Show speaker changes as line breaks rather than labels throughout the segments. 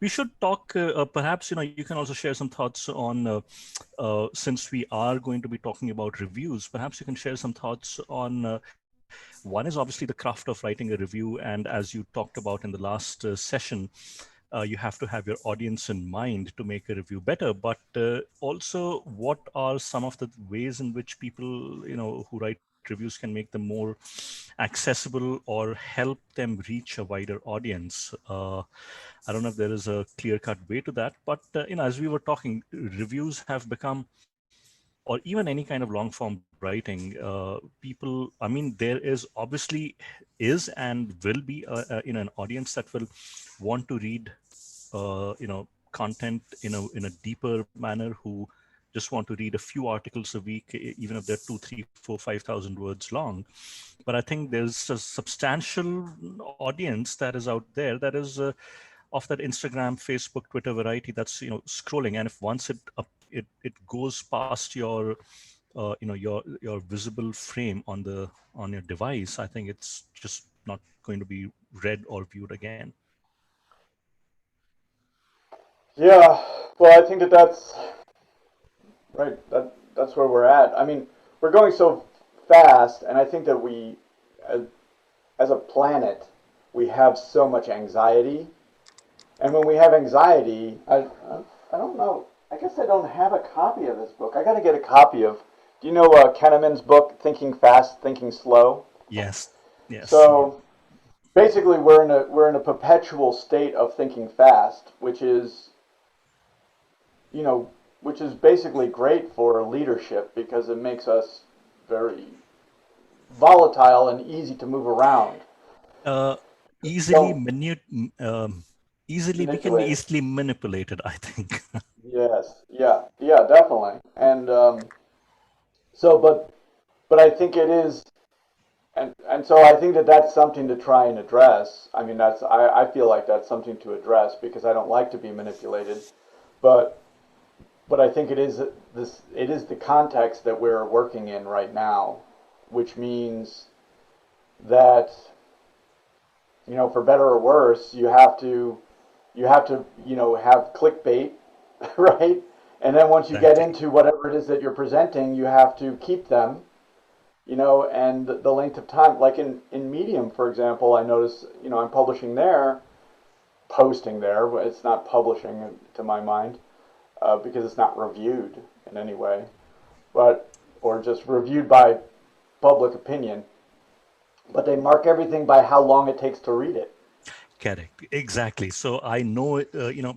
We should talk, perhaps, you can also share some thoughts on, since we are going to be talking about reviews, perhaps you can share some thoughts on, one is obviously the craft of writing a review. And as you talked about in the last session, you have to have your audience in mind to make a review better. But also, what are some of the ways in which people, who write reviews can make them more accessible or help them reach a wider audience? I don't know if there is a clear-cut way to that, but as we were talking, reviews have become, or even any kind of long form writing, people, I mean, there is obviously is and will be an audience that will want to read content in a deeper manner, who just want to read a few articles a week, even if they're 2, 3, 4, 5,000 words long. But I think there's a substantial audience that is out there that is of that Instagram, Facebook, Twitter variety, that's scrolling. And if once it goes past your your visible frame on your device, I think it's just not going to be read or viewed again.
Yeah, well, I think that's right. That's where we're at. I mean, we're going so fast, and I think that as, as a planet, we have so much anxiety. And when we have anxiety, I don't know. I guess I don't have a copy of this book. I got to get a copy of. Do you know Kahneman's book, Thinking Fast, Thinking Slow?
Yes, yes, yeah.
So basically, we're in a perpetual state of thinking fast, you know, which is basically great for leadership because it makes us very volatile and easy to move around.
uh, easily
Don't
manu- easily we can be
manipulate it.
easily manipulated, I think.
Yes, yeah, yeah, definitely. And so, but I think it is, and so I think that that's something to try and address. I mean, I feel like that's something to address because I don't like to be manipulated, but but I think it is the context that we're working in right now, which means that for better or worse, you have to have clickbait, right? And then once you get
Exactly.
into whatever it is that you're presenting, you have to keep them, and the length of time. Like in Medium, for example, I notice, I'm publishing there, posting there, but it's not publishing to my mind because it's not reviewed in any way, but or just reviewed by public opinion. But they mark everything by how long it takes to read it.
Correct. Exactly. So I know,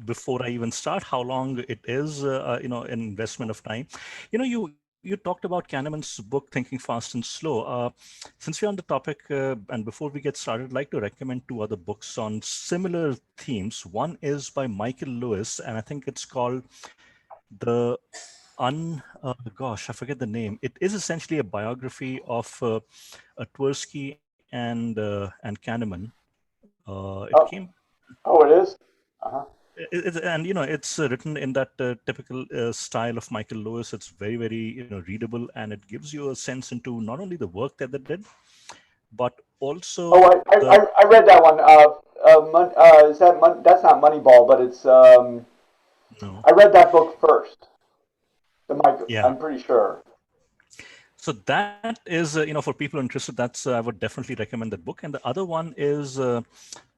before I even start, how long it is, an investment of time. You talked about Kahneman's book, Thinking Fast and Slow. Since we're on the topic, and before we get started, I'd like to recommend two other books on similar themes. One is by Michael Lewis, and I think it's called The gosh, I forget the name. It is essentially a biography of Tversky and Kahneman. It came
Oh, oh, it is. Uh-huh.
and it's written in that typical style of Michael Lewis. It's very, very readable, and it gives you a sense into not only the work that they did, but
Oh,
also the
I read that one. Is that that's not Moneyball, but it's
no,
I read that book first. The Mike,
yeah.
I'm pretty sure.
So that is for people interested. That's I would definitely recommend that book. And the other one is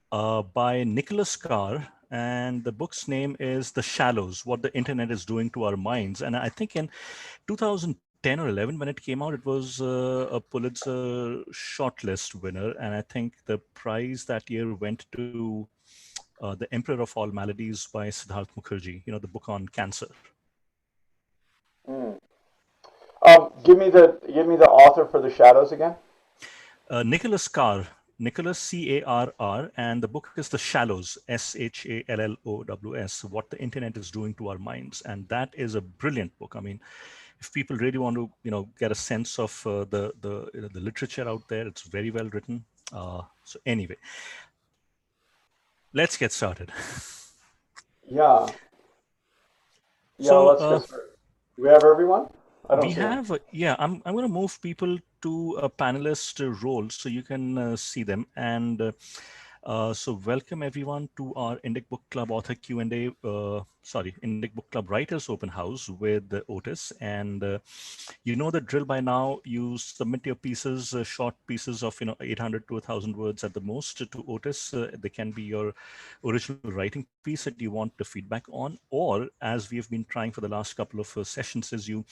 by Nicholas Carr, and the book's name is The Shallows: What the Internet is Doing to Our Minds. And I think in 2010 or 11, when it came out, it was a Pulitzer shortlist winner, and I think the prize that year went to The Emperor of All Maladies by Siddharth Mukherjee. The book on cancer.
Mm. Give me the author for the Shadows again.
Nicholas Carr, Nicholas Carr, and the book is The Shallows, Shallows, What the Internet is Doing to Our Minds. And that is a brilliant book. I mean, if people really want to, get a sense of the literature out there, it's very well written. So anyway, let's get started.
Yeah, yeah.
So
Let's get started. Do we have everyone? I don't
we
see him.
have, yeah, I'm going to move people to a panelist role so you can see them. And So welcome everyone to our Indic Book Club author Q&A, Indic Book Club Writers Open House with Otis. And you know the drill by now. You submit your pieces, short pieces of 800 to 1,000 words at the most to Otis. They can be your original writing piece that you want the feedback on, or as we have been trying for the last couple of sessions, is you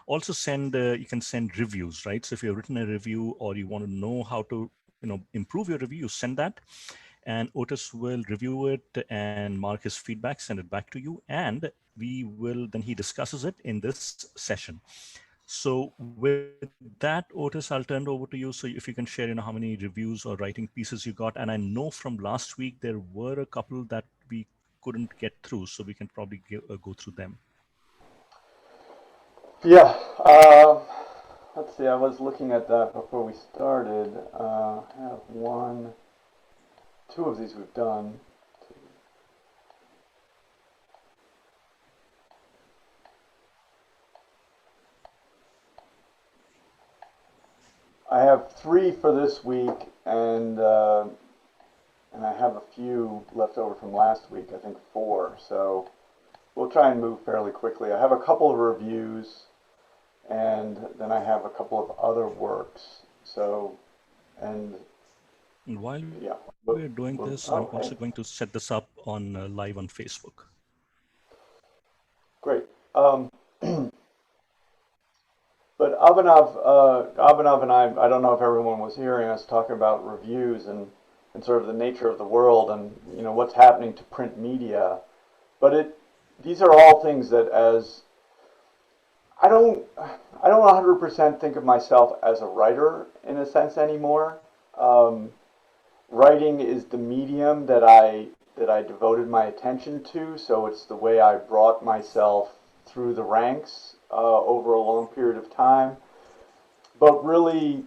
also you can send reviews, right? So if you've written a review or you want to know how to improve your review, send that, and Otis will review it and mark his feedback, send it back to you, and he discusses it in this session. So with that, Otis, I'll turn it over to you. So if you can share, how many reviews or writing pieces you got. And I know from last week there were a couple that we couldn't get through, so we can probably go through them.
Yeah. Let's see. I was looking at that before we started. I have two of these we've done. I have three for this week, and I have a few left over from last week. I think four. So we'll try and move fairly quickly. I have a couple of reviews, and then I have a couple of other works. So, and
And while
yeah,
we're doing this, I'm also
okay,
going to set this up on live on Facebook.
great. But Abhinav and I don't know if everyone was hearing us talking about reviews and sort of the nature of the world and what's happening to print media. But these are all things that I don't 100% think of myself as a writer in a sense anymore. Um, Writing is the medium that I devoted my attention to, so it's the way I brought myself through the ranks over a long period of time. But really,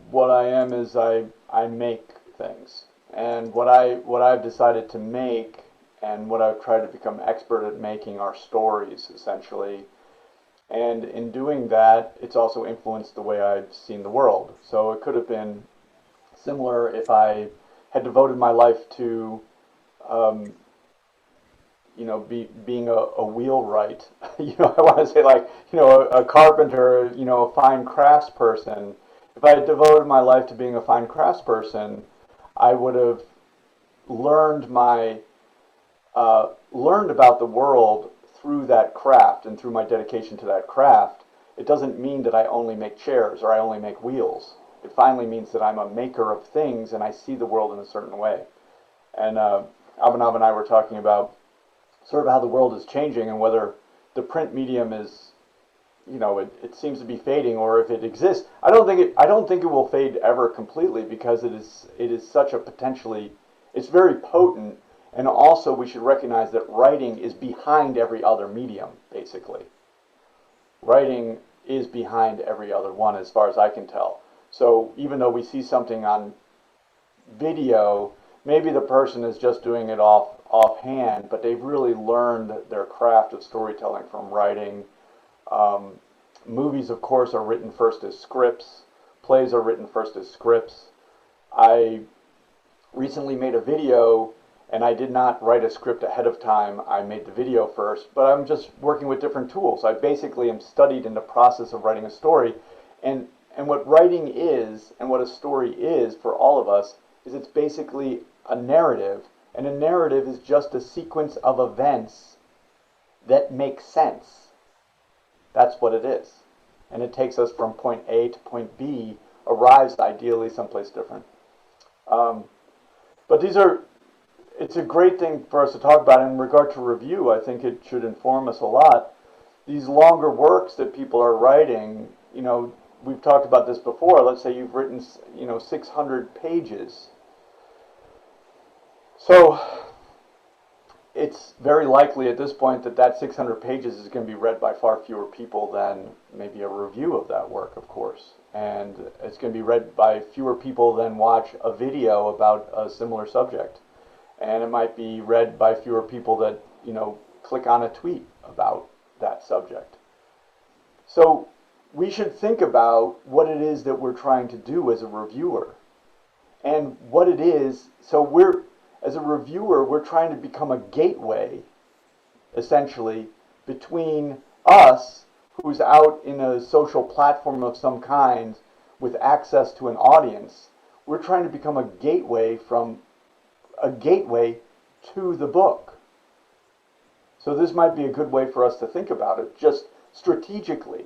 what I am is I make things, and what I've decided to make, and what I've tried to become expert at making are stories essentially. And in doing that, it's also influenced the way I've seen the world. So it could have been similar if I had devoted my life to, um, being a wheelwright. I want to say like, a carpenter, a fine craftsperson. If I had devoted my life to being a fine craftsperson, I would have learned learned about the world through that craft and through my dedication to that craft. It doesn't mean that I only make chairs or I only make wheels. It finally means that I'm a maker of things and I see the world in a certain way. And Abhinav and I were talking about sort of how the world is changing and whether the print medium is, it seems to be fading, or if it exists. I don't think it will fade ever completely, because it is such a potentially, it's very potent. And also we should recognize that writing is behind every other medium, basically. Writing is behind every other one as far as I can tell. So even though we see something on video, maybe the person is just doing it offhand, but they've really learned their craft of storytelling from writing. Um, Movies, of course, are written first as scripts. Plays are written first as scripts. I recently made a video, and I did not write a script ahead of time. I made the video first, but I'm just working with different tools. I basically am studied in the process of writing a story, and what writing is, and what a story is for all of us, is it's basically a narrative, and a narrative is just a sequence of events that make sense. That's what it is. And it takes us from point A to point B, arrives ideally someplace different. Um, but it's a great thing for us to talk about. In regard to review, I think it should inform us a lot. These longer works that people are writing, we've talked about this before. Let's say you've written, 600 pages. So it's very likely at this point that 600 pages is going to be read by far fewer people than maybe a review of that work, of course. And it's going to be read by fewer people than watch a video about a similar subject. And it might be read by fewer people that, click on a tweet about that subject. So we should think about what it is that we're trying to do as a reviewer. And what it is, so we're, as a reviewer, we're trying to become a gateway, essentially, between us, who's out in a social platform of some kind with access to an audience. We're trying to become a gateway to the book. So this might be a good way for us to think about it, just strategically.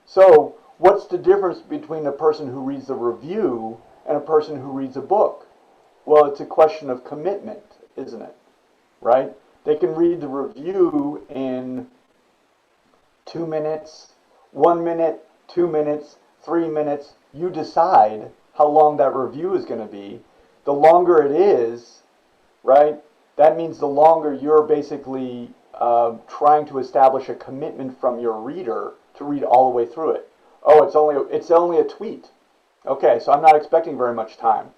So what's the difference between a person who reads a review and a person who reads a book? Well, it's a question of commitment, isn't it? Right? They can read the review in 2 minutes, 1 minute, 2 minutes, 3 minutes. You decide how long that review is going to be. The longer it is, right, that means the longer you're basically trying to establish a commitment from your reader to read all the way through it. Oh, it's only a tweet. Okay, so I'm not expecting very much time.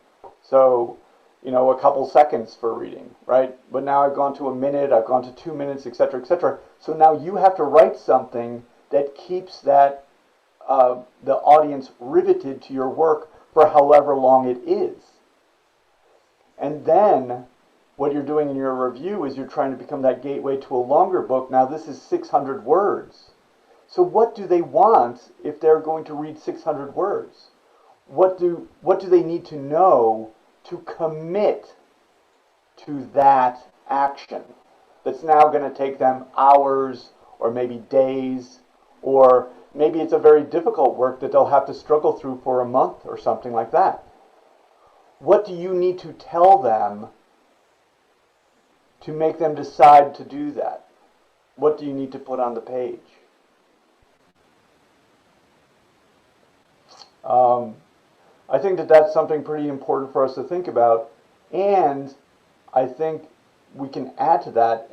So, a couple seconds for reading, right? But now I've gone to a minute, I've gone to 2 minutes, etc., etc. So now you have to write something that keeps the audience riveted to your work for however long it is. And then what you're doing in your review is you're trying to become that gateway to a longer book. Now this is 600 words. So what do they want if they're going to read 600 words? What do they need to know to commit to that action that's now going to take them hours or maybe days, or maybe it's a very difficult work that they'll have to struggle through for a month or something like that? What do you need to tell them to make them decide to do that? What do you need to put on the page? I think that that's something pretty important for us to think about, and I think we can add to that.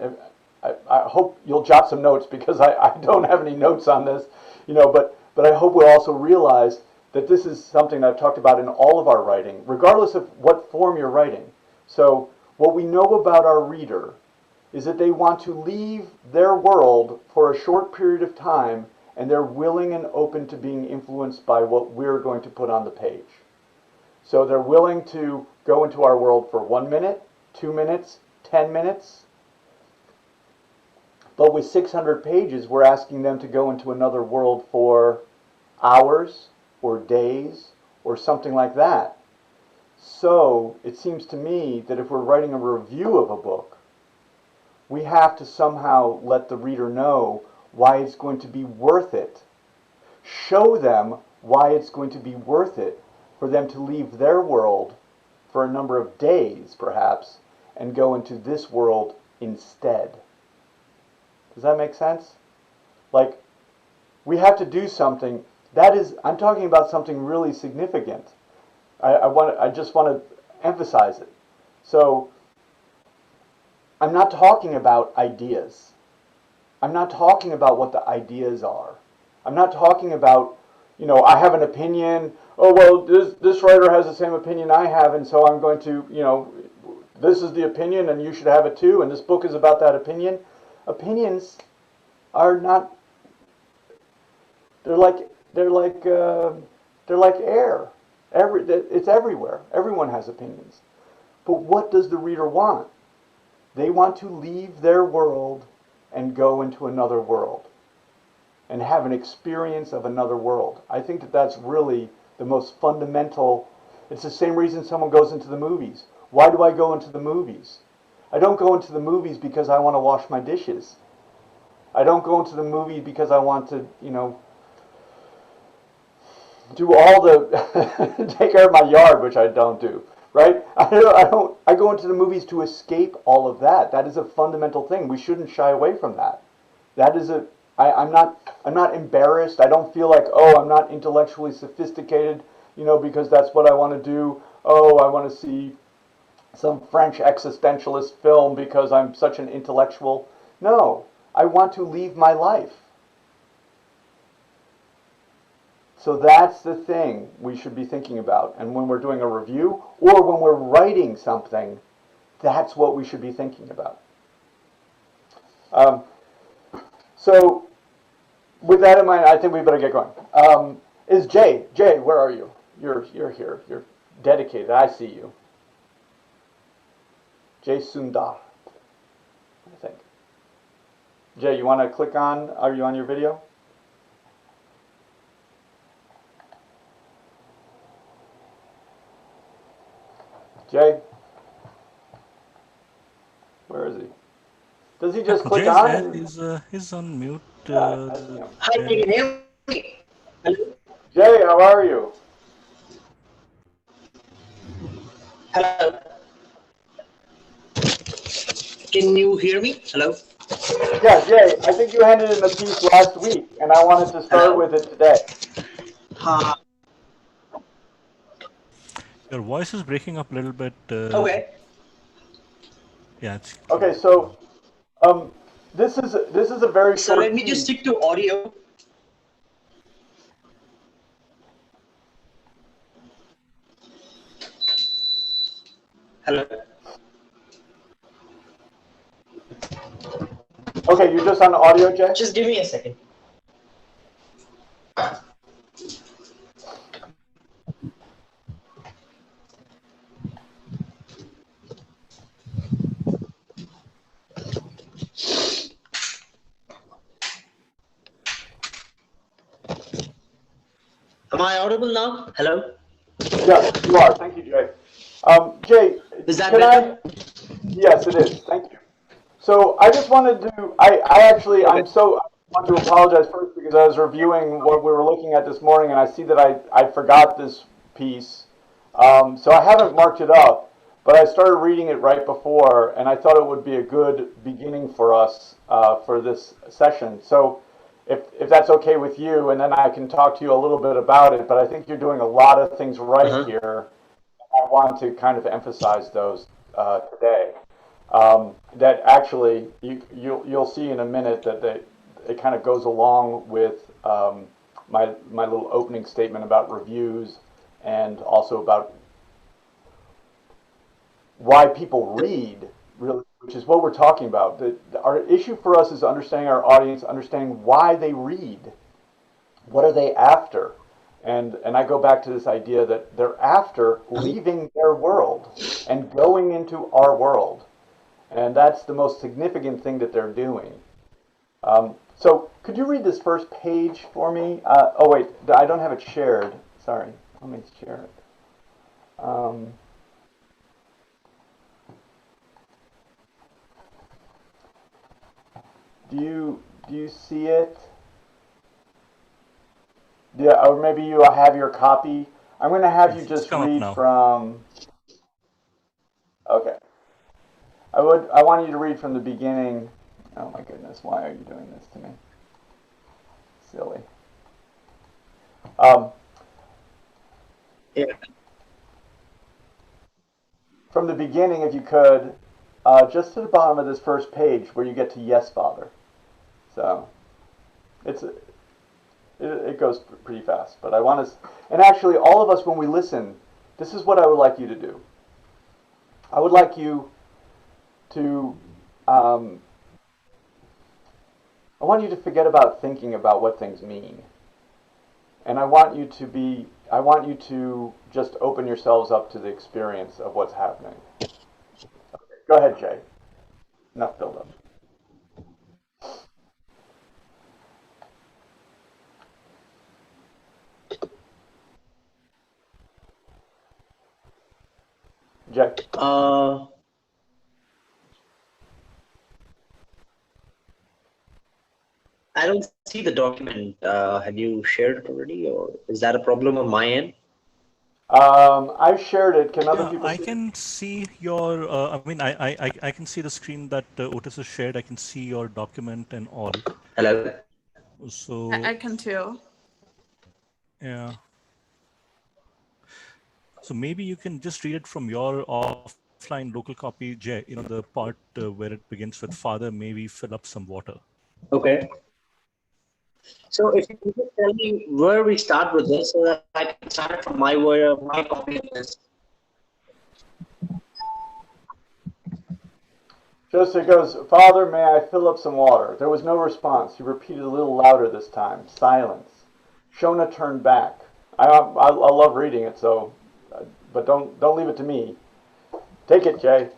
I hope you'll jot some notes, because I don't have any notes on this, but I hope we'll also realize that this is something I've talked about in all of our writing, regardless of what form you're writing. So what we know about our reader is that they want to leave their world for a short period of time, and they're willing and open to being influenced by what we're going to put on the page. So they're willing to go into our world for 1 minute, 2 minutes, 10 minutes. But with 600 pages, we're asking them to go into another world for hours or days or something like that. So it seems to me that if we're writing a review of a book, we have to somehow let the reader know why it's going to be worth it. Show them why it's going to be worth it for them to leave their world for a number of days, perhaps, and go into this world instead. Does that make sense? Like, we have to do something. I'm talking about something really significant. I just want to emphasize it. So, I'm not talking about ideas. I'm not talking about what the ideas are. I'm not talking about, I have an opinion. Oh, well, this writer has the same opinion I have, and so I'm going to, this is the opinion, and you should have it too, and this book is about that opinion. Opinions are not. They're like air. It's everywhere. Everyone has opinions. But what does the reader want? They want to leave their world and go into another world and have an experience of another world. I think that that's really the most fundamental. It's the same reason someone goes into the movies. Why do I go into the movies? I don't go into the movies because I want to wash my dishes. I don't go into the movie because I want to, do all the take care of my yard, which I don't do. Right? I go into the movies to escape all of that. That is a fundamental thing. We shouldn't shy away from that. That is I'm not embarrassed. I don't feel like, oh, I'm not intellectually sophisticated, because that's what I want to do. Oh, I want to see some French existentialist film because I'm such an intellectual. No, I want to leave my life. So that's the thing we should be thinking about. And when we're doing a review or when we're writing something, that's what we should be thinking about. So with that in mind, I think we better get going. Is Jay, where are you? You're here. dedicated. I see you. Jay Sundar, I think. Jay, you want to click on, are you on your video? Jay? Where is he? Does he just click
Jay's
on
there.
and...
He's on mute.
Yeah, I see him.
Hi, can you hear me? Hello?
Jay, how are you?
Hello? Can you hear me? Hello?
Yeah, Jay, I think you handed in a piece last week, and I wanted to start with it today.
Your voice is breaking up a little bit.
Okay.
Yeah. It's,
Okay, so this is a very
So
short
let me just
piece.
stick to audio. Hello?
Okay, you're just on audio, Jay?
Just give me a second. Am I audible now? Hello?
Yes, you are. Thank you, Jay. Jay,
Is that
can
better?
Yes, it is. Thank you. So I just wanted to,
Okay.
I want to apologize first because I was reviewing what we were looking at this morning and I see that I forgot this piece. So I haven't marked it up, but I started reading it right before and I thought it would be a good beginning for us for this session. So if that's okay with you, and then I can talk to you a little bit about it, but I think you're doing a lot of things right
Uh-huh.
here. I want to kind of emphasize those today. That actually you'll see in a minute that it kind of goes along with my little opening statement about reviews and also about why people read, really, which is what we're talking about. Our issue for us is understanding our audience, understanding why they read. What are they after? And I go back to this idea that they're after leaving their world and going into our world. And that's the most significant thing that they're doing. So could you read this first page for me? Oh, wait, I don't have it shared. Sorry, let me share it. Do you see it? Yeah, or maybe you have your copy. I'm going to have you
it's
just
come up
read
now.
from. Okay. I want you to read from the beginning. Oh my goodness, why are you doing this to me? Silly.
Yeah.
From the beginning, if you could, just to the bottom of this first page where you get to yes, Father. So it goes pretty fast, but I want to, and actually all of us when we listen, this is what I would like you to do. I would like you to, I want you to forget about thinking about what things mean. And I want you to just open yourselves up to the experience of what's happening. Okay, go ahead, Jay. Enough build up. Jay.
I don't see the document. Have you shared it already, or is that a problem on my end?
I've shared it. Can other
Yeah,
people
I
see it?
can see your. I mean, I can see the screen that Otis has shared. I can see your document and all.
Hello?
So
I can too.
yeah. So maybe you can just read it from your offline local copy, Jay. You know, the part where it begins with Father, maybe fill up some water.
Okay. So if you could just tell me where we start with this so that I can start from my copy of this.
Joseph goes, Father, may I fill up some water? There was no response. He repeated a little louder this time. Silence. Shona turned back. I love reading it, so but don't leave it to me. Take it, Jay.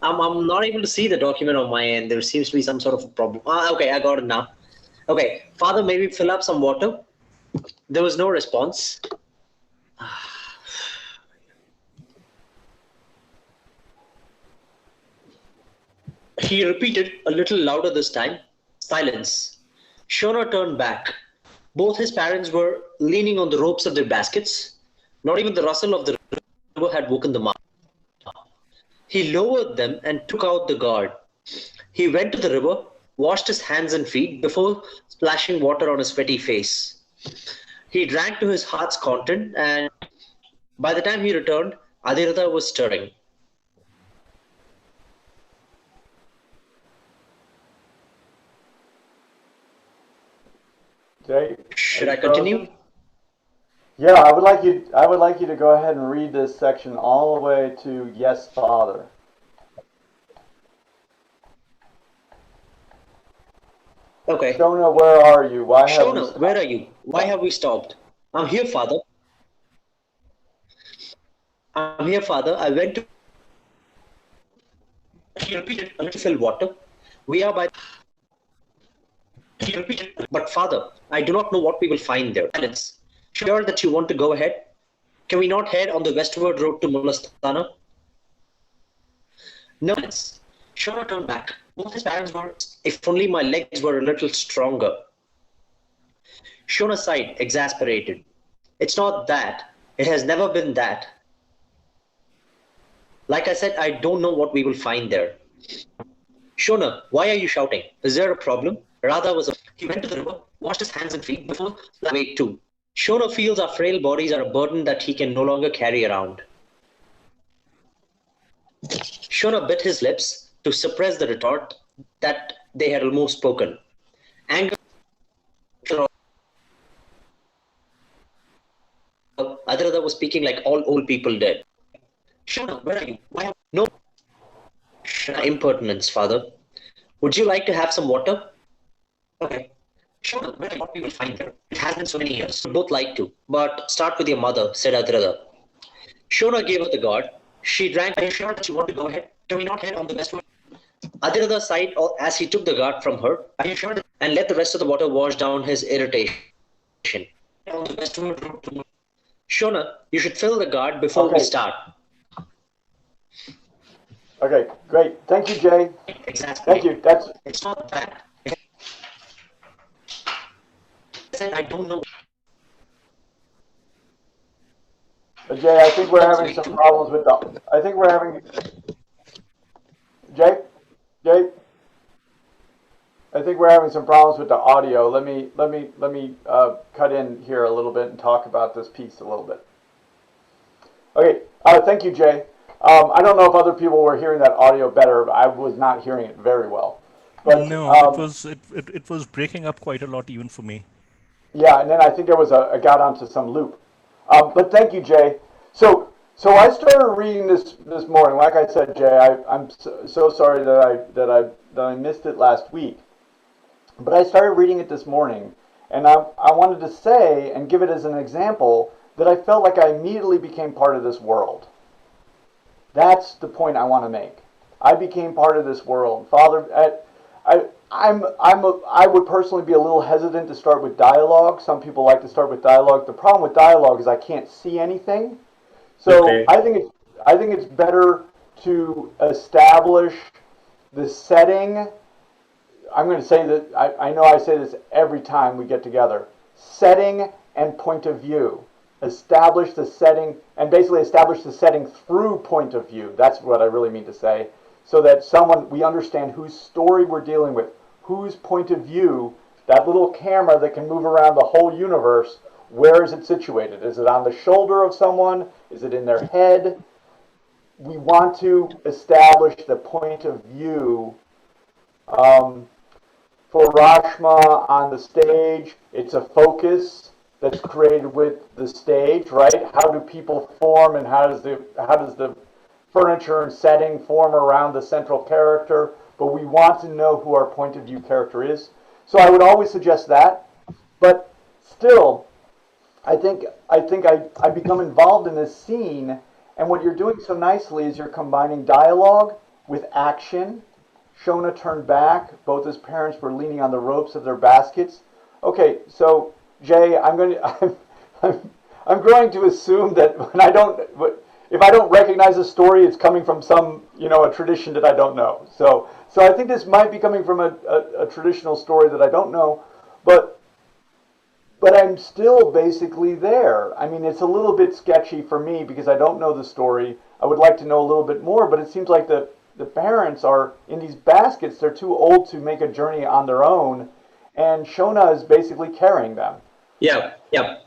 I'm not able to see the document on my end. There seems to be some sort of a problem. Okay, I got it now. Okay, Father, maybe fill up some water. There was no response. He repeated a little louder this time. Silence. Shona turned back. Both his parents were leaning on the ropes of their baskets. Not even the rustle of the river had woken them up. He lowered them and took out the guard. He went to the river, washed his hands and feet before splashing water on his sweaty face. He drank to his heart's content, and by the time he returned, Adhiratha was stirring.
Jay,
should I continue?
Yeah, I would like you to go ahead and read this section all the way to "Yes, Father."
Okay.
Shona, where are you?
Shona, where are you? Why have we stopped? I'm here, Father. I'm here, Father. I went to... He repeated, a little fill water. We are by... He repeated, but Father, I do not know what we will find there. Silence. Sure that you want to go ahead? Can we not head on the westward road to Mulastana? No. Shona turned back. Both his parents were, if only my legs were a little stronger. Shona sighed, exasperated. It's not that. It has never been that. Like I said, I don't know what we will find there. Shona, why are you shouting? Is there a problem? Radha was... He went to the river, washed his hands and feet before... Wait, too. Shona feels our frail bodies are a burden that he can no longer carry around. Shona bit his lips to suppress the retort that they had almost spoken. Anger... Adhiratha was speaking like all old people did. Shona, where are you? Why have... No. Shona, impertinence, Father. Would you like to have some water? Okay. Shona, where are you? What we will find there? It has been so many years. We'd both like to. But start with your mother, said Adhiratha. Shona gave her the guard. She drank. Are you sure that you want to go ahead? Can we not head on the westward? Adhiratha sighed as he took the guard from her. Are you sure? And let the rest of the water wash down his irritation. On the westward road to... Shona, you should fill the guard before we start.
Okay, great. Thank you, Jay.
Exactly.
Thank you.
It's not that. I don't know.
Jay, I think we're having some problems with the... I think we're having... Jay? I think we're having some problems with the audio. Let me cut in here a little bit and talk about this piece a little bit. Okay, thank you, Jay. I don't know if other people were hearing that audio better, but I was not hearing it very well. But,
no, it was breaking up quite a lot even for me.
Yeah, and then I think there was I got onto some loop. But thank you, Jay. So I started reading this morning. Like I said, Jay, I'm so sorry that I missed it last week. But I started reading it this morning, and I wanted to say and give it as an example that I felt like I immediately became part of this world. That's the point I want to make. I became part of this world. Father, I would personally be a little hesitant to start with dialogue. Some people like to start with dialogue. The problem with dialogue is I can't see anything. So okay. I think it's better to establish the setting. I'm going to say that I know I say this every time we get together. Setting and point of view. Establish the setting and basically establish the setting through point of view. That's what I really mean to say. So that we understand whose story we're dealing with, whose point of view, that little camera that can move around the whole universe, where is it situated? Is it on the shoulder of someone? Is it in their head? We want to establish the point of view. For Rashma on the stage, it's a focus that's created with the stage, right? How do people form, and how does the furniture and setting form around the central character? But we want to know who our point of view character is. So I would always suggest that. But still, I become involved in this scene, and what you're doing so nicely is you're combining dialogue with action. Shona turned back. Both his parents were leaning on the ropes of their baskets. Okay, so Jay, I'm going to assume that if I don't recognize a story, it's coming from some a tradition that I don't know. So I think this might be coming from a traditional story that I don't know, but I'm still basically there. I mean, it's a little bit sketchy for me because I don't know the story. I would like to know a little bit more, but it seems like the parents are in these baskets. They're too old to make a journey on their own, and Shona is basically carrying them.
Yeah, yeah.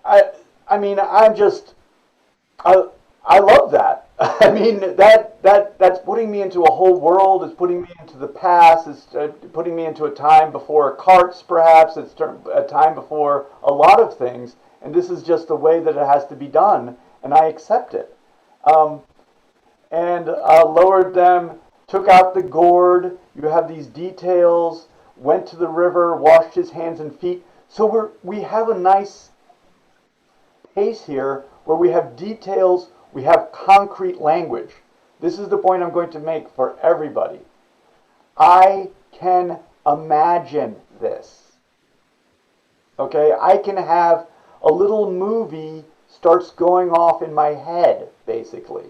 I mean, I love that. I mean, that's putting me into a whole world. It's putting me into the past. It's putting me into a time before carts, perhaps. It's a time before a lot of things. And this is just the way that it has to be done, and I accept it. And lowered them, took out the gourd. You have these details. Went to the river, washed his hands and feet. So we have a nice pace here where we have details. We have concrete language. This is the point I'm going to make for everybody. I can imagine this. Okay? I can have a little movie starts going off in my head, basically.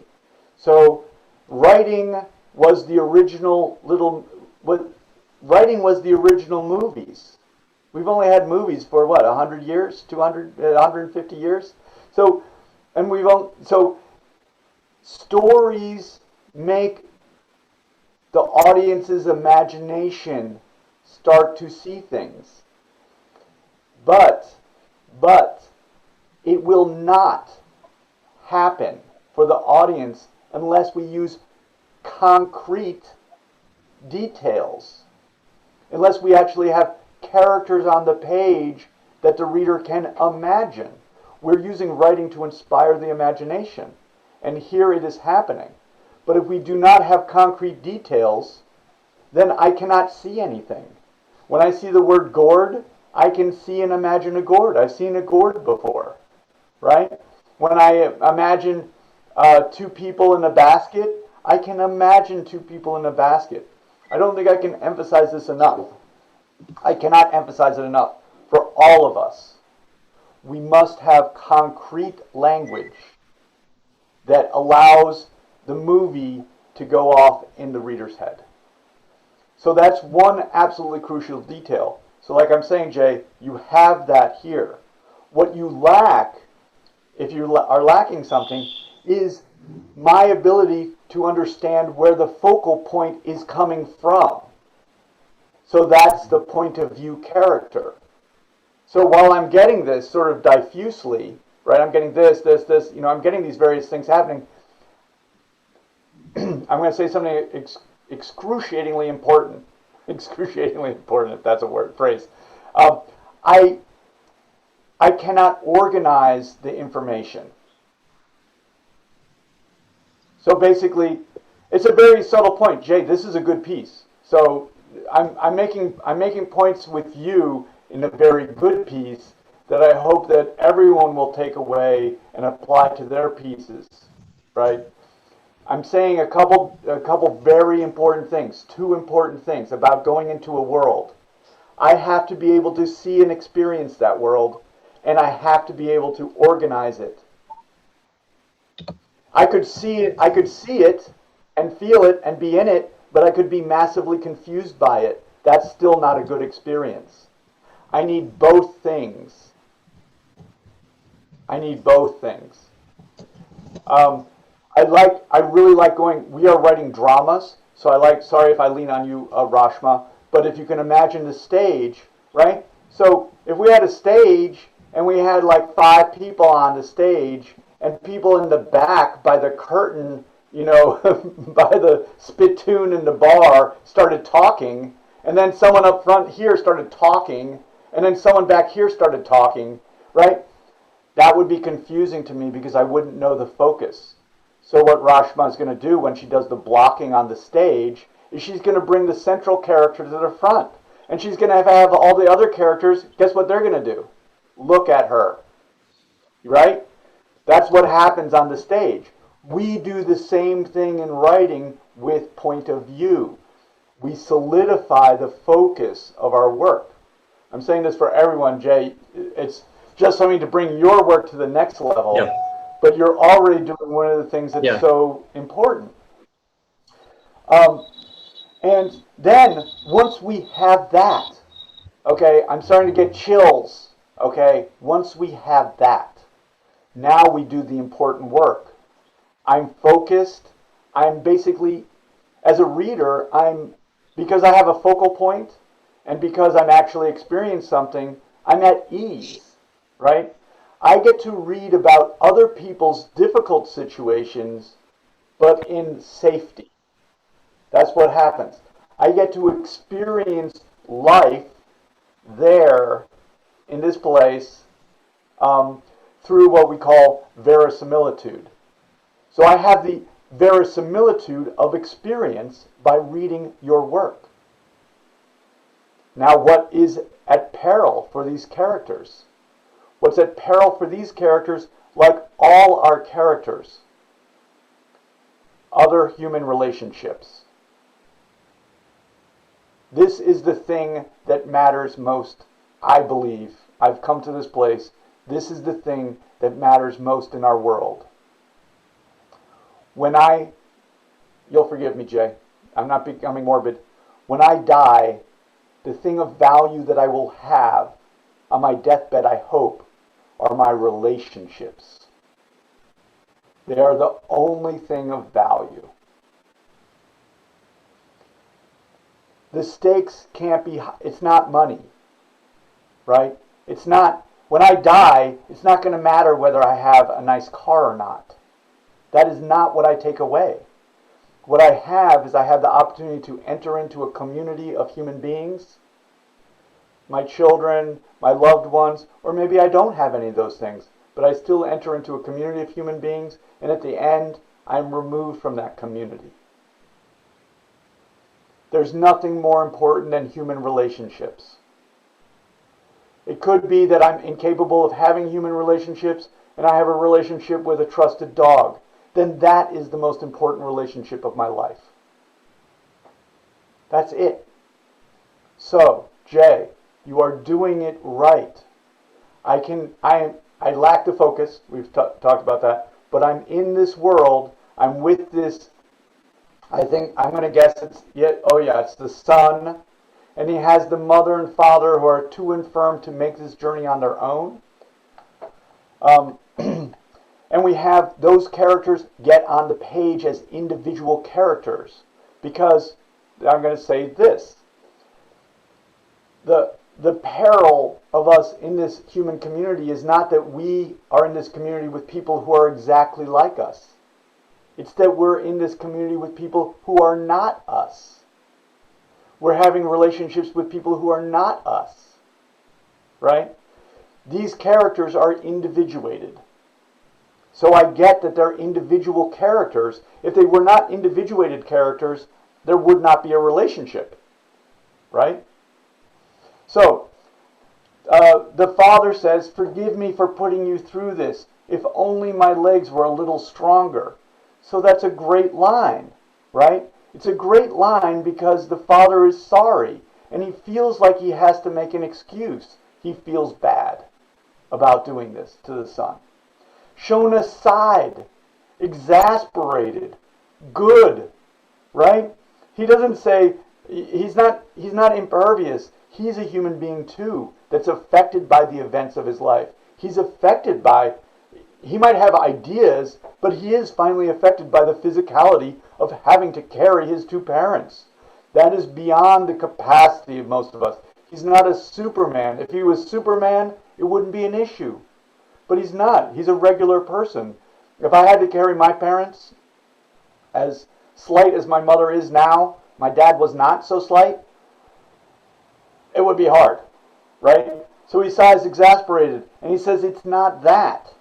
So writing was the original movies. We've only had movies for what, 100 years, 200, 150 years? So stories make the audience's imagination start to see things. But it will not happen for the audience unless we use concrete details. Unless we actually have characters on the page that the reader can imagine. We're using writing to inspire the imagination. And here it is happening. But if we do not have concrete details, then I cannot see anything. When I see the word gourd, I can see and imagine a gourd. I've seen a gourd before, right? When I imagine two people in a basket, I can imagine two people in a basket. I don't think I can emphasize this enough. I cannot emphasize it enough. For all of us, we must have concrete language that allows the movie to go off in the reader's head. So that's one absolutely crucial detail. So like I'm saying, Jay, you have that here. What you lack, if you are lacking something, is my ability to understand where the focal point is coming from. So that's the point of view character. So while I'm getting this sort of diffusely, right, I'm getting this, I'm getting these various things happening, I'm going to say something excruciatingly important, if that's a phrase. I cannot organize the information. So basically, it's a very subtle point. Jay, this is a good piece. So I'm making points with you in a very good piece that I hope that everyone will take away and apply to their pieces, right? I'm saying a couple very important things, two important things about going into a world. I have to be able to see and experience that world, and I have to be able to organize it. I could see it and feel it and be in it, but I could be massively confused by it. That's still not a good experience. I need both things. I really like going, we are writing dramas, so sorry if I lean on you, Rashma, but if you can imagine the stage, right? So if we had a stage and we had like 5 people on the stage and people in the back by the curtain, by the spittoon in the bar started talking, and then someone up front here started talking, and then someone back here started talking, right? That would be confusing to me because I wouldn't know the focus. So what Rashma is going to do when she does the blocking on the stage is she's going to bring the central character to the front. And she's going to have all the other characters, guess what they're going to do? look at her. Right? That's what happens on the stage. We do the same thing in writing with point of view. We solidify the focus of our work. I'm saying this for everyone, Jay. It's just something to bring your work to the next level.
Yeah.
But you're already doing one of the things that's so important. And then once we have that, okay, I'm starting to get chills. Okay, once we have that, now we do the important work. I'm focused. I'm basically, as a reader, because I have a focal point and because I'm actually experiencing something, I'm at ease, right? I get to read about other people's difficult situations, but in safety. That's what happens. I get to experience life there in this place through what we call verisimilitude. So I have the verisimilitude of experience by reading your work. Now, what is at peril for these characters? What's at peril for these characters, like all our characters? Other human relationships. This is the thing that matters most, I believe. I've come to this place. This is the thing that matters most in our world. You'll forgive me, Jay, I'm not becoming morbid. When I die, the thing of value that I will have on my deathbed, I hope, are my relationships. They are the only thing of value. The stakes can't be, it's not money, right? It's not, when I die, it's not going to matter whether I have a nice car or not. That is not what I take away. What I have is I have the opportunity to enter into a community of human beings, my children, my loved ones, or maybe I don't have any of those things, but I still enter into a community of human beings, and at the end, I'm removed from that community. There's nothing more important than human relationships. It could be that I'm incapable of having human relationships, and I have a relationship with a trusted dog. Then that is the most important relationship of my life. That's it. So, Jay, you are doing it right. I lack the focus. We've talked about that. But I'm in this world. I'm with this. I think I'm going to guess it's the son. And he has the mother and father who are too infirm to make this journey on their own. And we have those characters get on the page as individual characters. Because, I'm going to say this, the peril of us in this human community is not that we are in this community with people who are exactly like us. It's that we're in this community with people who are not us. We're having relationships with people who are not us. Right? These characters are individuated. So I get that they're individual characters. If they were not individuated characters, there would not be a relationship. Right? So, the father says, "Forgive me for putting you through this. If only my legs were a little stronger." So that's a great line, right? It's a great line because the father is sorry, and he feels like he has to make an excuse. He feels bad about doing this to the son. Shown aside, exasperated, good, right? He doesn't say, he's not impervious. He's a human being too that's affected by the events of his life. He's affected by, he might have ideas, but he is finally affected by the physicality of having to carry his two parents. That is beyond the capacity of most of us. He's not a Superman. If he was Superman, it wouldn't be an issue. But he's not. He's a regular person. If I had to carry my parents, as slight as my mother is now, my dad was not so slight, it would be hard, right? So he sighs exasperated, and he says, it's not that.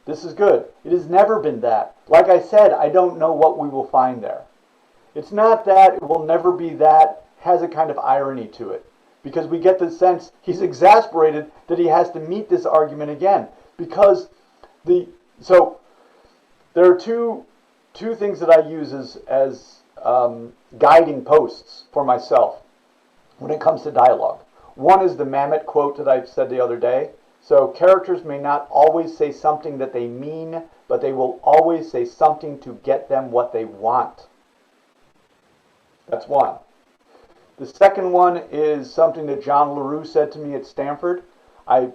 This is good. It has never been that. Like I said, I don't know what we will find there. It's not that, it will never be that, has a kind of irony to it. because we get the sense he's exasperated that he has to meet this argument again. Because so there are two things that I use as guiding posts for myself when it comes to dialogue. One is the Mamet quote that I said the other day. So characters may not always say something that they mean, but they will always say something to get them what they want. That's one. The second one is something that John LaRue said to me at Stanford. I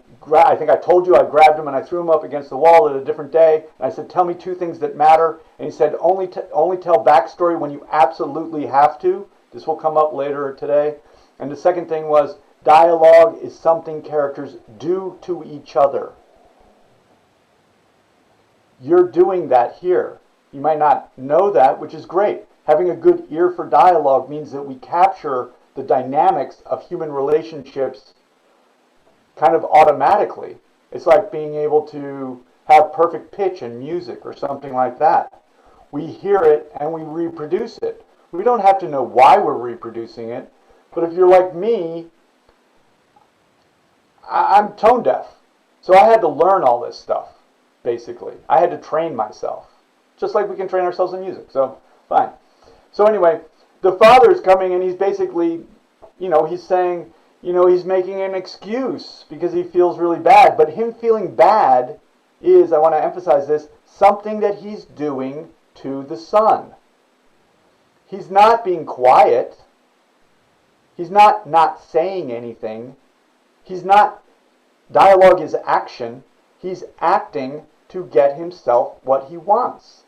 think I told you I grabbed him and I threw him up against the wall at a different day. And I said, tell me two things that matter. And he said, only tell backstory when you absolutely have to. This will come up later today. And the second thing was, dialogue is something characters do to each other. You're doing that here. You might not know that, which is great. Having a good ear for dialogue means that we capture the dynamics of human relationships kind of automatically. It's like being able to have perfect pitch in music or something like that. We hear it and we reproduce it. We don't have to know why we're reproducing it, but if you're like me, I'm tone deaf. So I had to learn all this stuff, basically. I had to train myself, just like we can train ourselves in music. So, fine. So anyway, the father's coming and he's basically, he's saying, he's making an excuse because he feels really bad. But him feeling bad is, I want to emphasize this, something that he's doing to the son. He's not being quiet. He's not saying anything. Dialogue is action. He's acting to get himself what he wants.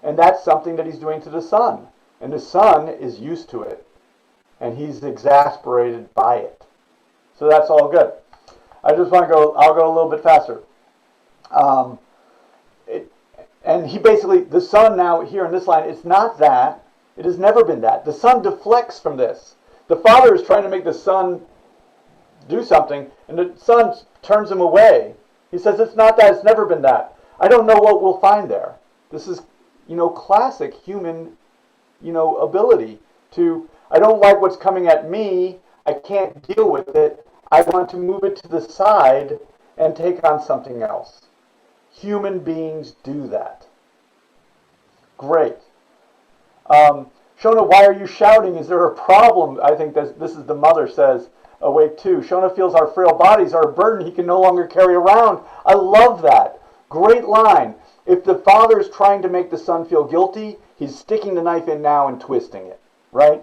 And that's something that he's doing to the son. And the son is used to it. And he's exasperated by it. So that's all good. I just want to I'll go a little bit faster. And he basically, the son now here in this line, it's not that. It has never been that. The son deflects from this. The father is trying to make the son do something, and the son turns him away. He says, it's not that, it's never been that. I don't know what we'll find there. This is, classic human, ability to, I don't like what's coming at me, I can't deal with it, I want to move it to the side and take on something else. Human beings do that. Great. Shona, why are you shouting? Is there a problem? I think this is the mother says, awake too. Shona feels our frail bodies are a burden he can no longer carry around. I love that. Great line. If the father is trying to make the son feel guilty, he's sticking the knife in now and twisting it, right?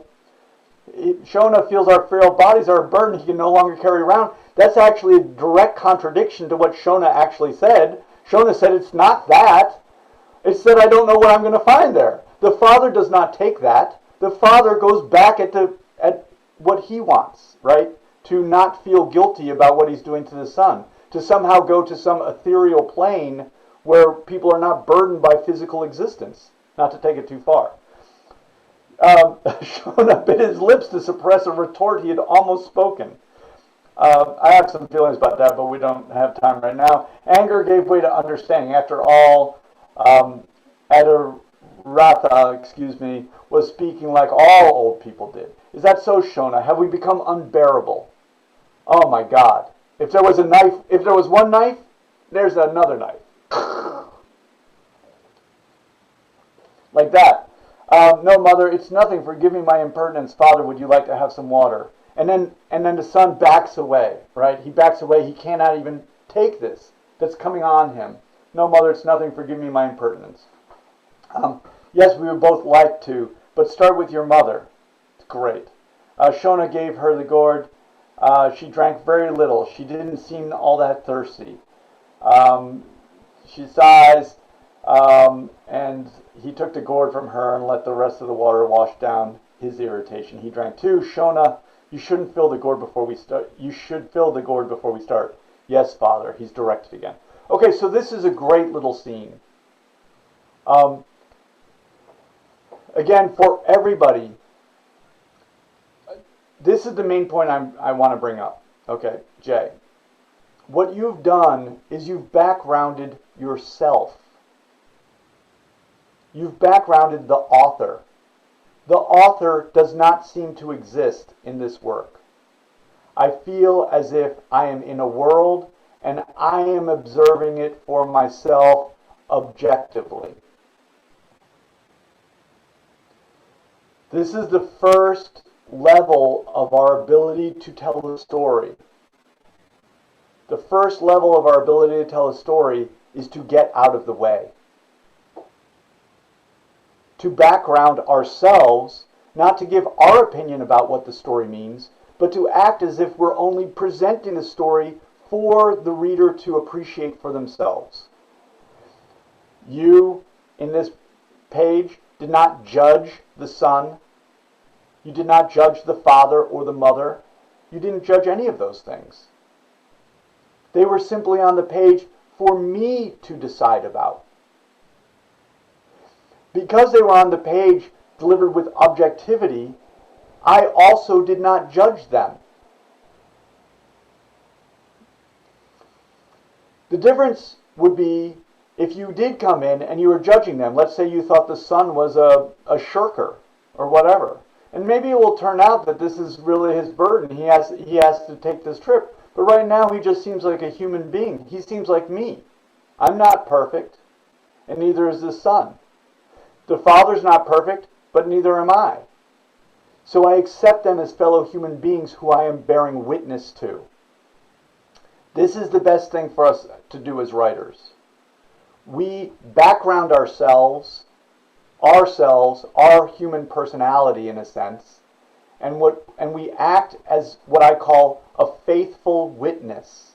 Shona feels our frail bodies are a burden he can no longer carry around. That's actually a direct contradiction to what Shona actually said. Shona said it's not that. It said I don't know what I'm going to find there. The father does not take that. The father goes back at what he wants, right? To not feel guilty about what he's doing to the son. To somehow go to some ethereal plane where people are not burdened by physical existence. Not to take it too far. Shona bit his lips to suppress a retort he had almost spoken. I have some feelings about that, but we don't have time right now. Anger gave way to understanding. After all, Adarata, was speaking like all old people did. Is that so, Shona? Have we become unbearable? Oh my God. If there was a knife, if there was one knife, there's another knife. Like that. No, mother, it's nothing. Forgive me my impertinence. Father, would you like to have some water? And then the son backs away, right? He backs away. He cannot even take this that's coming on him. No, mother, it's nothing. Forgive me my impertinence. Yes, we would both like to, but start with your mother. It's great. Shona gave her the gourd. She drank very little. She didn't seem all that thirsty. She sighs, and he took the gourd from her and let the rest of the water wash down his irritation. He drank too. Shona, you shouldn't fill the gourd before we start. You should fill the gourd before we start. Yes, Father. He's directed again. Okay, so this is a great little scene. Again, for everybody, this is the main point I want to bring up. Okay, Jay. What you've done is you've backgrounded yourself. You've backgrounded the author. The author does not seem to exist in this work. I feel as if I am in a world and I am observing it for myself objectively. This is the first level of our ability to tell the story. The first level of our ability to tell a story is to get out of the way. To background ourselves, not to give our opinion about what the story means, but to act as if we're only presenting the story for the reader to appreciate for themselves. You, in this page, did not judge the son. You did not judge the father or the mother. You didn't judge any of those things. They were simply on the page for me to decide about. Because they were on the page delivered with objectivity, I also did not judge them. The difference would be if you did come in and you were judging them. Let's say you thought the son was a shirker or whatever. And maybe it will turn out that this is really his burden. He has to take this trip. But right now he just seems like a human being. He seems like me. I'm not perfect, and neither is the son. The father's not perfect, but neither am I. So I accept them as fellow human beings who I am bearing witness to. This is the best thing for us to do as writers. We background ourselves, our human personality in a sense, and we act as what I call a faithful witness.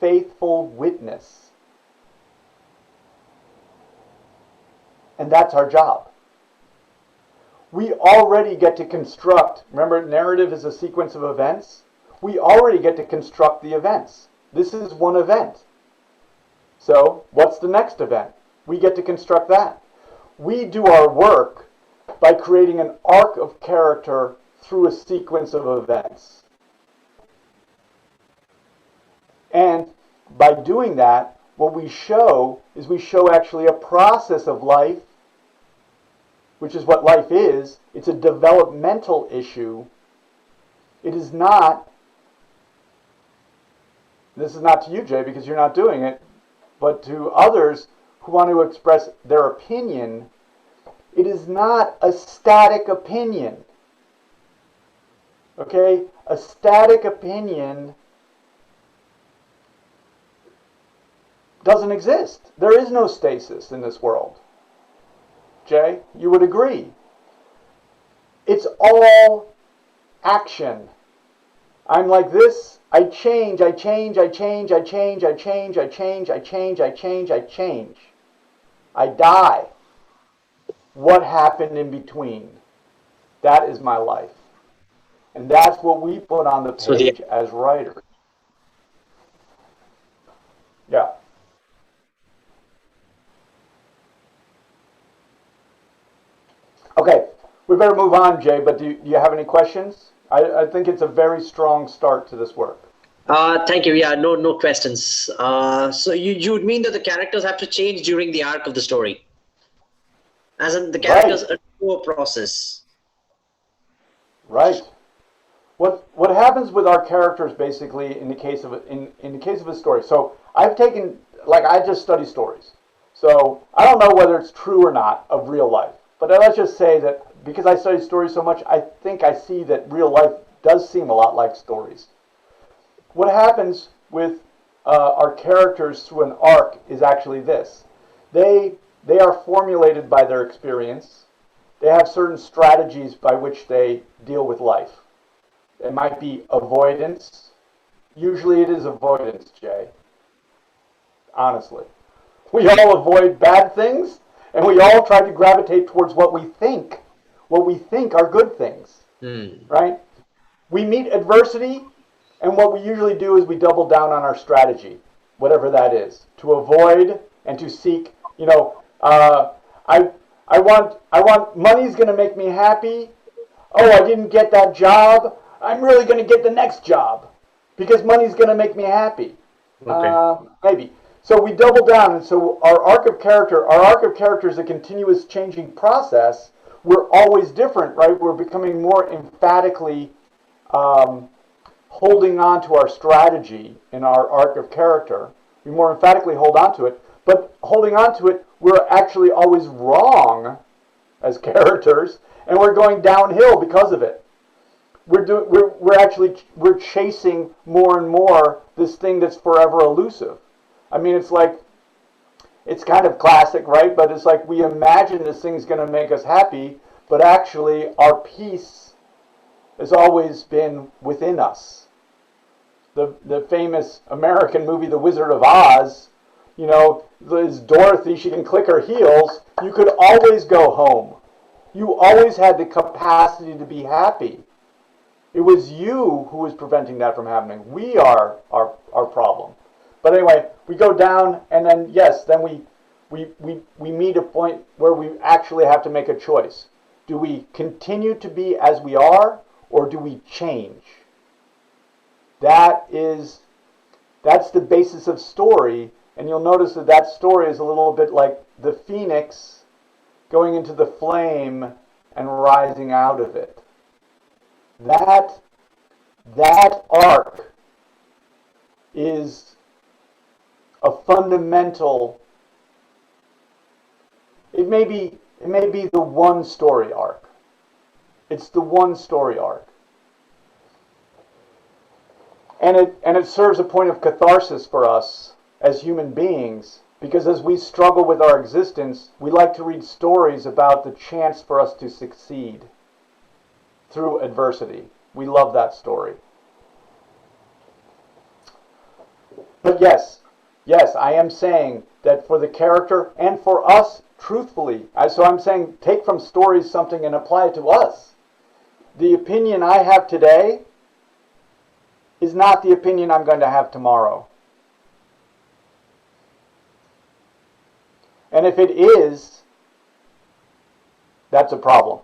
Faithful witness. And that's our job. We already get to construct, remember, narrative is a sequence of events. We already get to construct the events. This is one event. So, what's the next event? We get to construct that. We do our work by creating an arc of character through a sequence of events. And by doing that, what we show is we show actually a process of life, which is what life is. It's a developmental issue. It is not, this is not to you, Jay, because you're not doing it, but to others who want to express their opinion, it is not a static opinion. Okay? A static opinion doesn't exist. There is no stasis in this world. Jay, you would agree. It's all action. I'm like this, I change, I change, I change, I change, I change, I change, I change, I change, I change. I die. What happened in between? That is my life. And that's what we put on the page as writers. Yeah. Okay, we better move on, Jay, but do you have any questions? I think it's a very strong start to this work.
Thank you. Yeah, no questions. So you would mean that the characters have to change during the arc of the story? As in the characters are through a process.
Right. What happens with our characters basically in the case of a story? So I've taken, like, I just study stories. So I don't know whether it's true or not of real life. But let's just say that because I study stories so much, I think I see that real life does seem a lot like stories. What happens with our characters through an arc is actually this. They are formulated by their experience. They have certain strategies by which they deal with life. It might be avoidance. Usually it is avoidance, Jay. Honestly. We all avoid bad things, and we all try to gravitate towards what we think are good things. Right? We meet adversity, and what we usually do is we double down on our strategy, whatever that is, to avoid and to seek, I want money's going to make me happy. Oh, I didn't get that job. I'm really going to get the next job because money's going to make me happy. Okay. Maybe. So we double down, and so our arc of character is a continuous changing process we're always different, right? We're becoming more emphatically holding on to our strategy in our arc of character. We more emphatically hold on to it, but holding on to it, we're actually always wrong as characters, and we're going downhill because of it. We're chasing more and more this thing that's forever elusive. I mean, it's kind of classic, right? But it's like we imagine this thing's going to make us happy, but actually our peace has always been within us. The famous American movie, The Wizard of Oz, you know, as Dorothy, she can click her heels. You could always go home. You always had the capacity to be happy. It was you who was preventing that from happening. We are our problem. But anyway, we go down, and then yes, then we meet a point where we actually have to make a choice. Do we continue to be as we are, or do we change? That's the basis of story, and you'll notice that story is a little bit like the phoenix going into the flame and rising out of it. That arc is a fundamental. It may be the one story arc. It's the one story arc. And it serves a point of catharsis for us as human beings, because as we struggle with our existence, we like to read stories about the chance for us to succeed through adversity. We love that story. But yes, I am saying that for the character and for us, truthfully, so I'm saying take from stories something and apply it to us. The opinion I have today is not the opinion I'm going to have tomorrow. And if it is, that's a problem.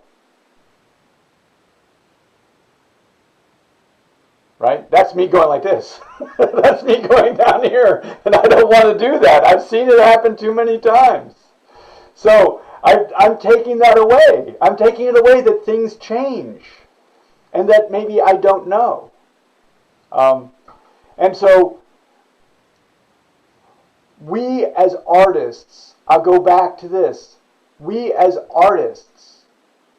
Right? That's me going like this. That's me going down here. And I don't want to do that. I've seen it happen too many times. So I'm taking that away. I'm taking it away that things change. And that maybe I don't know. And so we as artists, I'll go back to this. We as artists,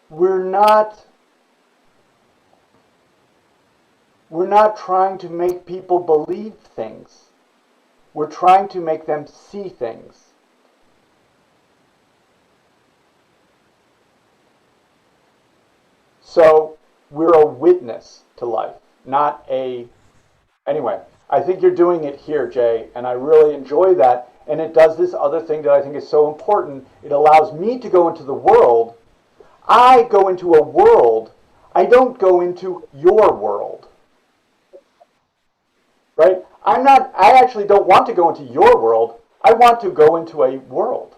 we're not trying to make people believe things. We're trying to make them see things. So we're a witness to life, not a... Anyway, I think you're doing it here, Jay, and I really enjoy that. And it does this other thing that I think is so important. It allows me to go into the world. I go into a world. I don't go into your world. Right? I actually don't want to go into your world. I want to go into a world.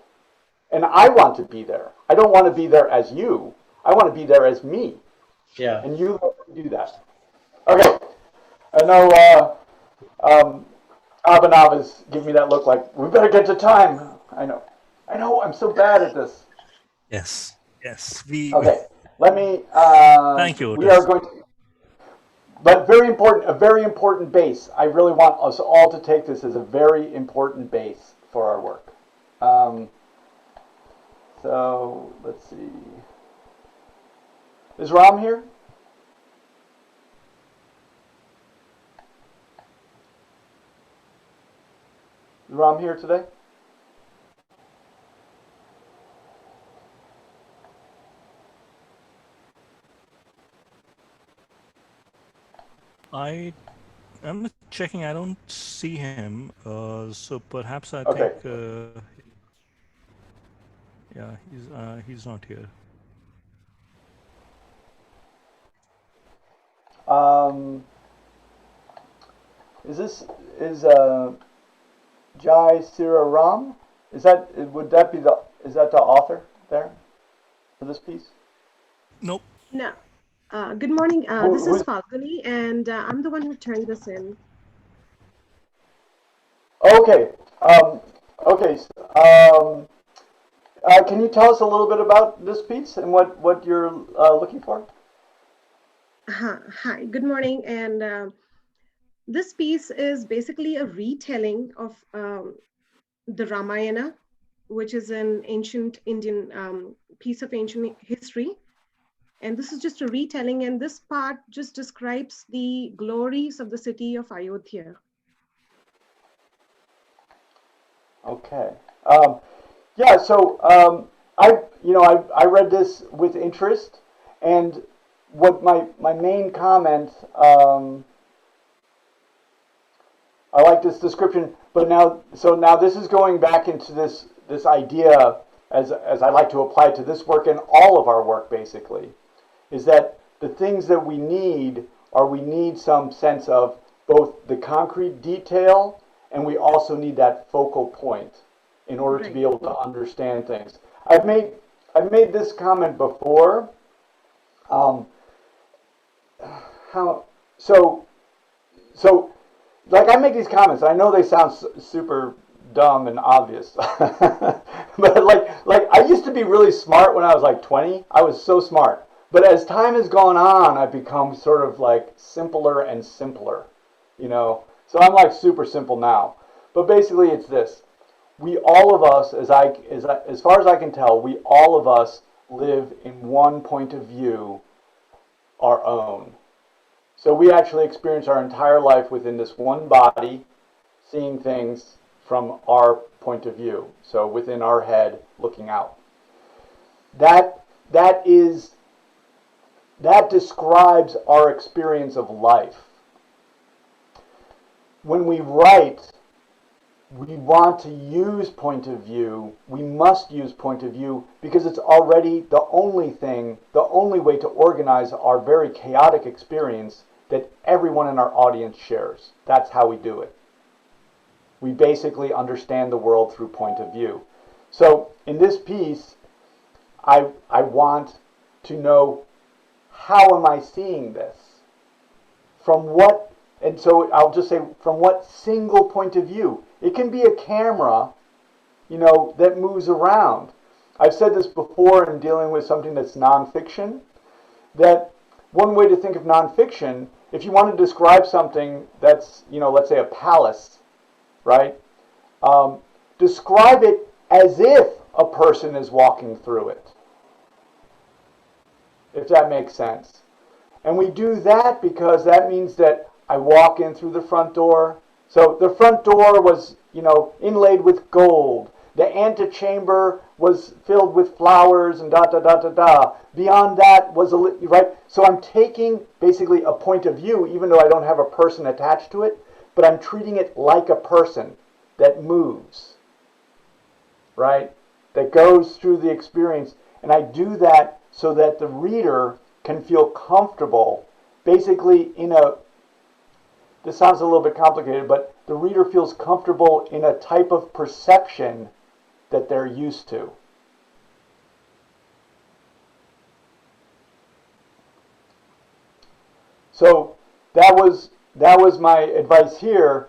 And I want to be there. I don't want to be there as you. I want to be there as me.
Yeah.
And you do that. Okay. I know Abhinav is giving me that look like, we better get to time. I know, I'm so bad at this.
Yes.
Okay, let me...
Thank you, Otis.
We are going to... But a very important base. I really want us all to take this as a very important base for our work. So, let's see. Is Ram here? Is Ram here today?
I'm checking. I don't see him. So perhaps I
Okay.
think. Yeah, he's not here.
Is Jai Siraram? Is that the author there for this piece?
Nope.
No. Good morning. This is Falguni, and I'm the one who turned this in.
Okay. Okay. Can you tell us a little bit about this piece and what you're looking for?
Hi, good morning. And this piece is basically a retelling of the Ramayana, which is an ancient Indian piece of ancient history. And this is just a retelling, and this part just describes the glories of the city of Ayodhya.
Okay. Yeah. So I read this with interest, and what my main comment. I like this description, but now this is going back into this idea as I like to apply to this work and all of our work basically, is that the things that we need are we need some sense of both the concrete detail and we also need that focal point in order to
Right.
be able to understand things. I've made this comment before. Um, how so so like I make these comments. I know they sound super dumb and obvious, but like I used to be really smart when I was like 20. I was so smart, but as time has gone on, I've become sort of like simpler and simpler, you know. So I'm like super simple now. But basically, it's this: we all of us, as far as I can tell, we all of us live in one point of view, our own. So we actually experience our entire life within this one body, seeing things from our point of view. So within our head, looking out. That that is that describes our experience of life. When we write, we want to use point of view. We must use point of view because it's already the only way to organize our very chaotic experience that everyone in our audience shares. That's how we do it. We basically understand the world through point of view. So in this piece, I want to know, how am I seeing this? From what, and so I'll just say, from what single point of view? It can be a camera, that moves around. I've said this before in dealing with something that's nonfiction, that one way to think of nonfiction, if you want to describe something that's, let's say a palace, right? Describe it as if a person is walking through it, if that makes sense. And we do that because that means that I walk in through the front door. So the front door was, inlaid with gold. The antechamber was filled with flowers and da da da da da. Beyond that was right. So I'm taking basically a point of view, even though I don't have a person attached to it, but I'm treating it like a person that moves, right? That goes through the experience. And I do that so that the reader can feel comfortable, basically this sounds a little bit complicated, but the reader feels comfortable in a type of perception that they're used to. So that was my advice here.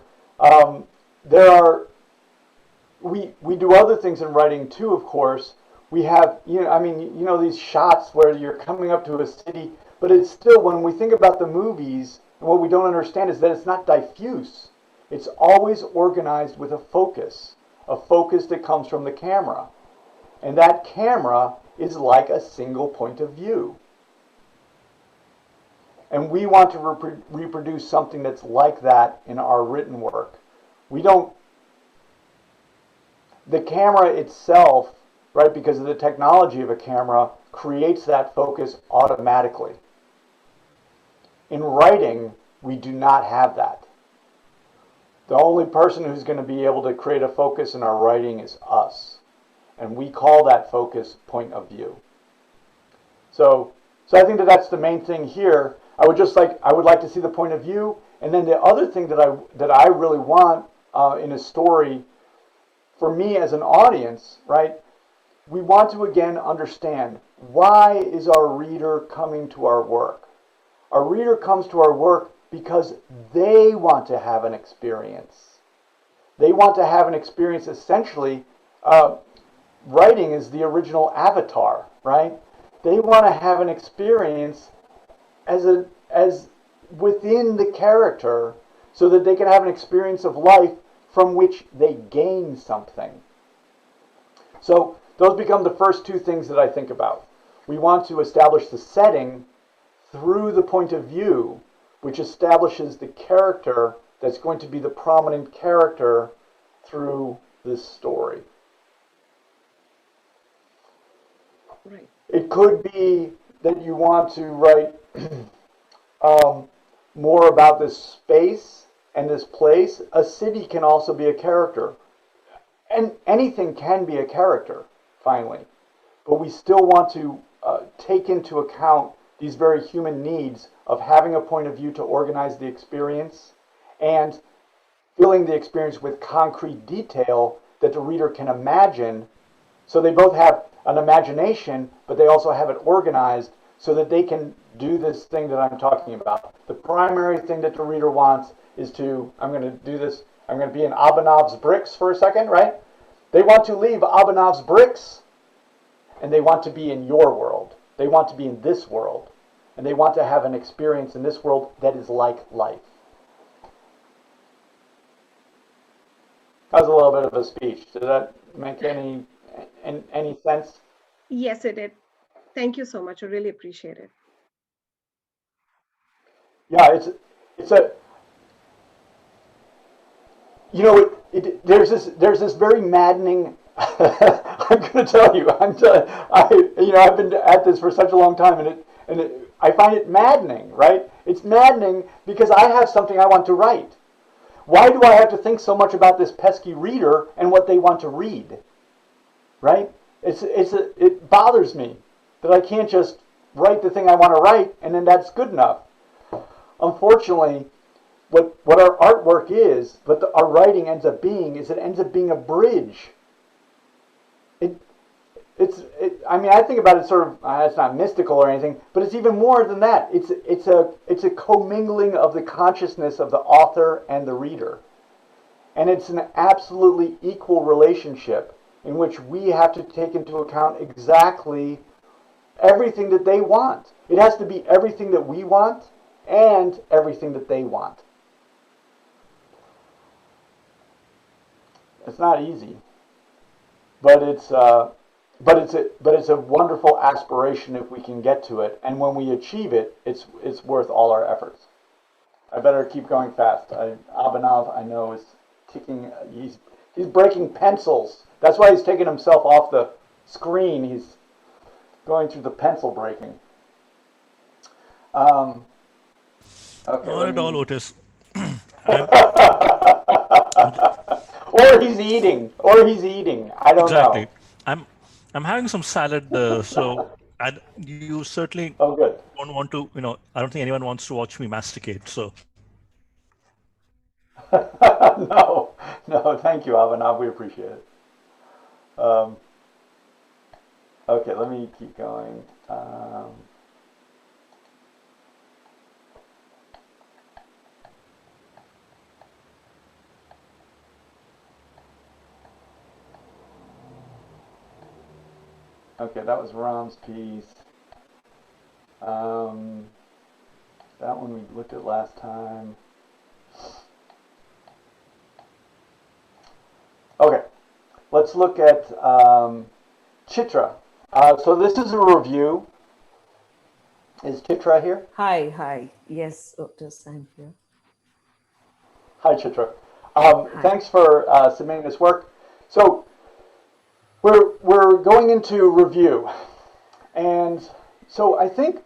We do other things in writing too, of course. We have, these shots where you're coming up to a city, but it's still, when we think about the movies, and what we don't understand is that it's not diffuse. It's always organized with a focus that comes from the camera. And that camera is like a single point of view. And we want to reproduce something that's like that in our written work. The camera itself, right, because of the technology of a camera, creates that focus automatically. In writing, we do not have that. The only person who's going to be able to create a focus in our writing is us. And we call that focus point of view. So I think that's the main thing here. I would like to see the point of view. And then the other thing that I really want in a story, for me as an audience, right, we want to again understand, why is our reader coming to our work? Our reader comes to our work because they want to have an experience. They want to have an experience essentially, writing is the original avatar, right? They want to have an experience as within the character so that they can have an experience of life from which they gain something. So those become the first two things that I think about. We want to establish the setting through the point of view, which establishes the character that's going to be the prominent character through this story.
Right.
It could be that you want to write more about this space and this place. A city can also be a character. And anything can be a character, finally. But we still want to take into account these very human needs of having a point of view to organize the experience and filling the experience with concrete detail that the reader can imagine. So they both have an imagination, but they also have it organized so that they can do this thing that I'm talking about. The primary thing that the reader wants is to, I'm going to do this, I'm going to be in Abanov's bricks for a second, right? They want to leave Abanov's bricks, and they want to be in your world. They want to be in this world, and they want to have an experience in this world that is like life. That was a little bit of a speech. Did that make any sense?
Yes, it did. Thank you so much. I really appreciate it.
Yeah, it's a, you know, there's this very maddening. I'm going to tell you, I've been at this for such a long time, and I find it maddening, right? It's maddening because I have something I want to write. Why do I have to think so much about this pesky reader and what they want to read? Right? It bothers me that I can't just write the thing I want to write and then that's good enough. Unfortunately, what our artwork is, what our writing ends up being, is it ends up being a bridge. I think about it sort of, it's not mystical or anything, but it's even more than that. It's a commingling of the consciousness of the author and the reader. And it's an absolutely equal relationship in which we have to take into account exactly everything that they want. It has to be everything that we want and everything that they want. It's not easy, but it's a wonderful aspiration if we can get to it. And when we achieve it, it's worth all our efforts. I better keep going fast. Abanov, I know, is kicking. He's breaking pencils. That's why he's taking himself off the screen. He's going through the pencil breaking. Okay,
Not at all, Otis.
Or he's eating. I don't
Exactly.
know.
I'm having some salad, so you certainly
Oh, good.
don't want to, I don't think anyone wants to watch me masticate. So
No, thank you, Abhinav. We appreciate it. Okay, let me keep going. Okay, that was Ram's piece. That one we looked at last time. Okay, let's look at Chitra. So this is a review. Is Chitra here?
Hi. Yes, Otis, I'm here.
Hi, Chitra. Thanks for submitting this work. So we're going into review, and so I think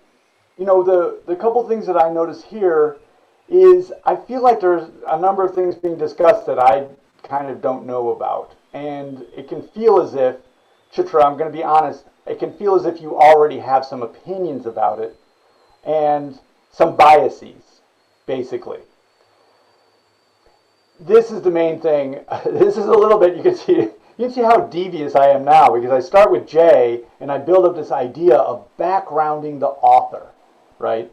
the couple things that I notice here is I feel like there's a number of things being discussed that I kind of don't know about, and it can feel as if, Chitra, I'm going to be honest, it can feel as if you already have some opinions about it and some biases, basically. This is the main thing. This is a little bit, you can see how devious I am now, because I start with J and I build up this idea of backgrounding the author, right?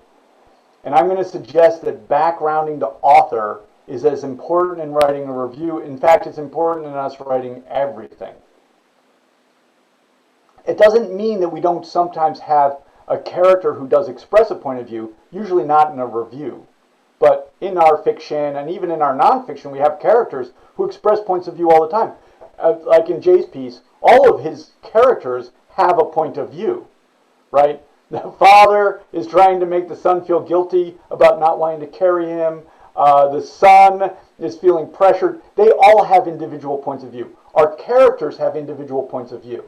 And I'm going to suggest that backgrounding the author is as important in writing a review. In fact, it's important in us writing everything. It doesn't mean that we don't sometimes have a character who does express a point of view, usually not in a review. But in our fiction and even in our nonfiction, we have characters who express points of view all the time. Like in Jay's piece, all of his characters have a point of view, right? The father is trying to make the son feel guilty about not wanting to carry him. The son is feeling pressured. They all have individual points of view. Our characters have individual points of view,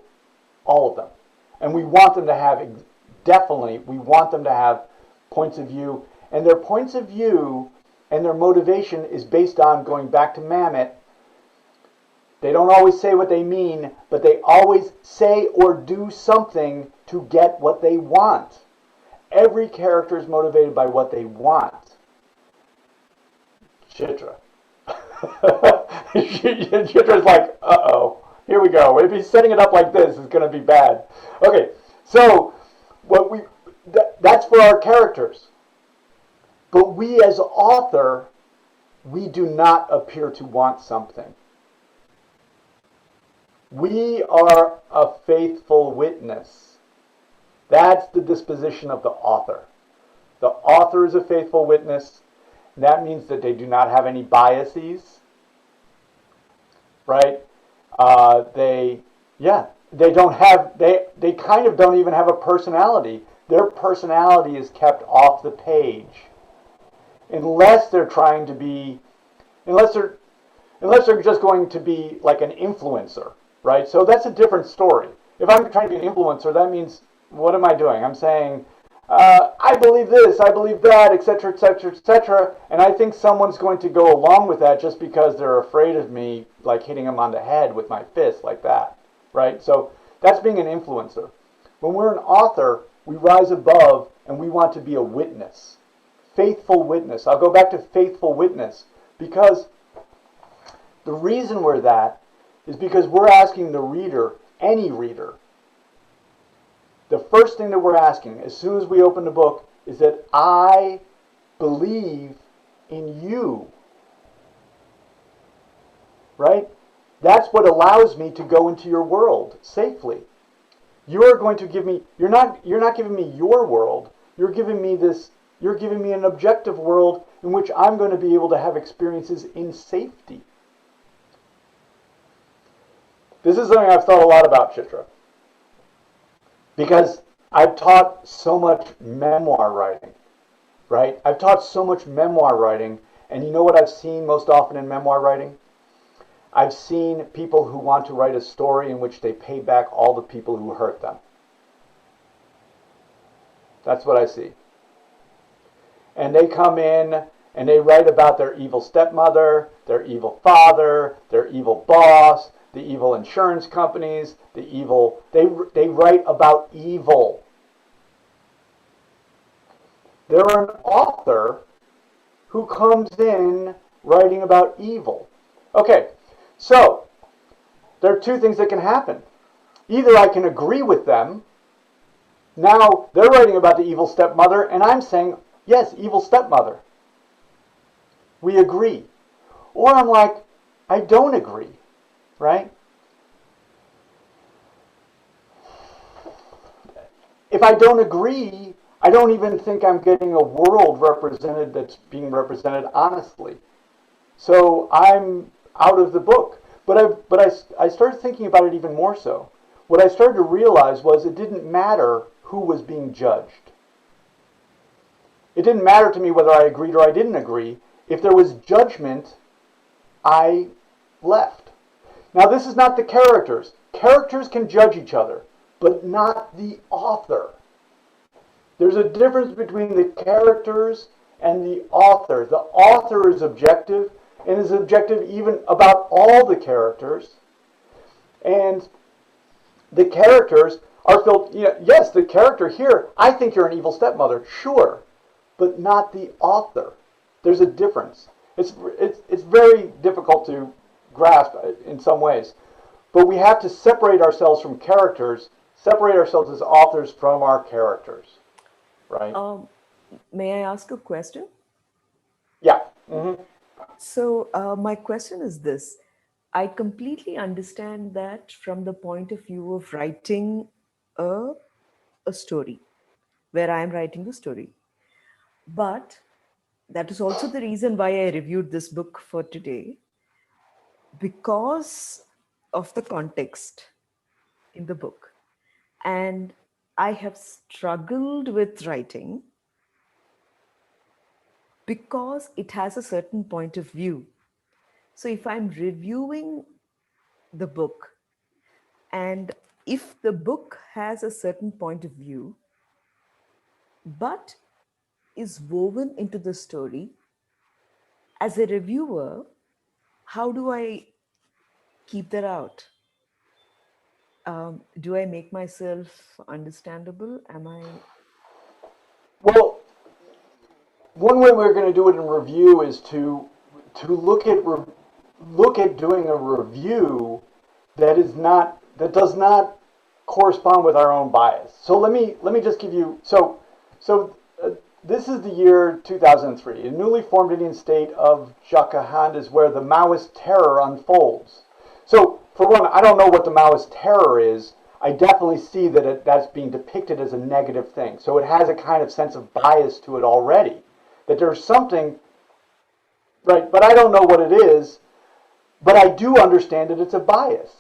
all of them. And we want them to have, definitely, we want them to have points of view. And their points of view and their motivation is based on, going back to Mamet, they don't always say what they mean, but they always say or do something to get what they want. Every character is motivated by what they want. Chitra. Chitra's like, uh-oh, here we go. If he's setting it up like this, it's going to be bad. Okay, so that's for our characters. But we as author, we do not appear to want something. We are a faithful witness. That's the disposition of the author. The author is a faithful witness. And that means that they do not have any biases, right? They kind of don't even have a personality. Their personality is kept off the page, unless they're trying to be, unless they're just going to be like an influencer. Right? So that's a different story. If I'm trying to be an influencer, that means, what am I doing? I'm saying, I believe this, I believe that, etc., etc., etc., and I think someone's going to go along with that just because they're afraid of me, like hitting them on the head with my fist like that. Right? So that's being an influencer. When we're an author, we rise above and we want to be a witness. Faithful witness. I'll go back to faithful witness, because the reason we're that is because we're asking the reader, any reader, the first thing that we're asking as soon as we open the book is that I believe in you. Right? That's what allows me to go into your world safely. You're going to give me, you're not giving me your world, you're giving me an objective world in which I'm going to be able to have experiences in safety. This is something I've thought a lot about, Chitra, because I've taught so much memoir writing, right? I've taught so much memoir writing, and you know what I've seen most often in memoir writing? I've seen people who want to write a story in which they pay back all the people who hurt them. That's what I see. And they come in and they write about their evil stepmother, their evil father, their evil boss, the evil insurance companies, the evil, they write about evil. They're an author who comes in writing about evil. Okay, so there are two things that can happen. Either I can agree with them. Now they're writing about the evil stepmother, and I'm saying, yes, evil stepmother. We agree. Or I'm like, I don't agree. Right? If I don't agree, I don't even think I'm getting a world represented that's being represented honestly. So I'm out of the book. But I started thinking about it even more so. What I started to realize was it didn't matter who was being judged. It didn't matter to me whether I agreed or I didn't agree. If there was judgment, I left. Now, this is not the characters. Characters can judge each other, but not the author. There's a difference between the characters and the author. The author is objective, and is objective even about all the characters. And the characters are filled, yes, the character here, I think you're an evil stepmother, sure, but not the author. There's a difference. It's very difficult to grasp in some ways. But we have to separate ourselves from characters, separate ourselves as authors from our characters. Right?
May I ask a question?
Yeah. Mm-hmm.
So my question is this. I completely understand that from the point of view of writing a, a story where I am writing the story. But that is also the reason why I reviewed this book for today, because of the context in the book. And I have struggled with writing because it has a certain point of view. So if I'm reviewing the book, and if the book has a certain point of view, but is woven into the story, as a reviewer, how do I keep that out? Do I make myself understandable? Am I?
Well, one way we're going to do it in review is to look at doing a review that does not correspond with our own bias. So let me just give you this is the year 2003. A newly formed Indian state of Jharkhand is where the Maoist terror unfolds. So for one, I don't know what the Maoist terror is. I definitely see that that's being depicted as a negative thing. So it has a kind of sense of bias to it already. That there's something, right, but I don't know what it is, but I do understand that it's a bias.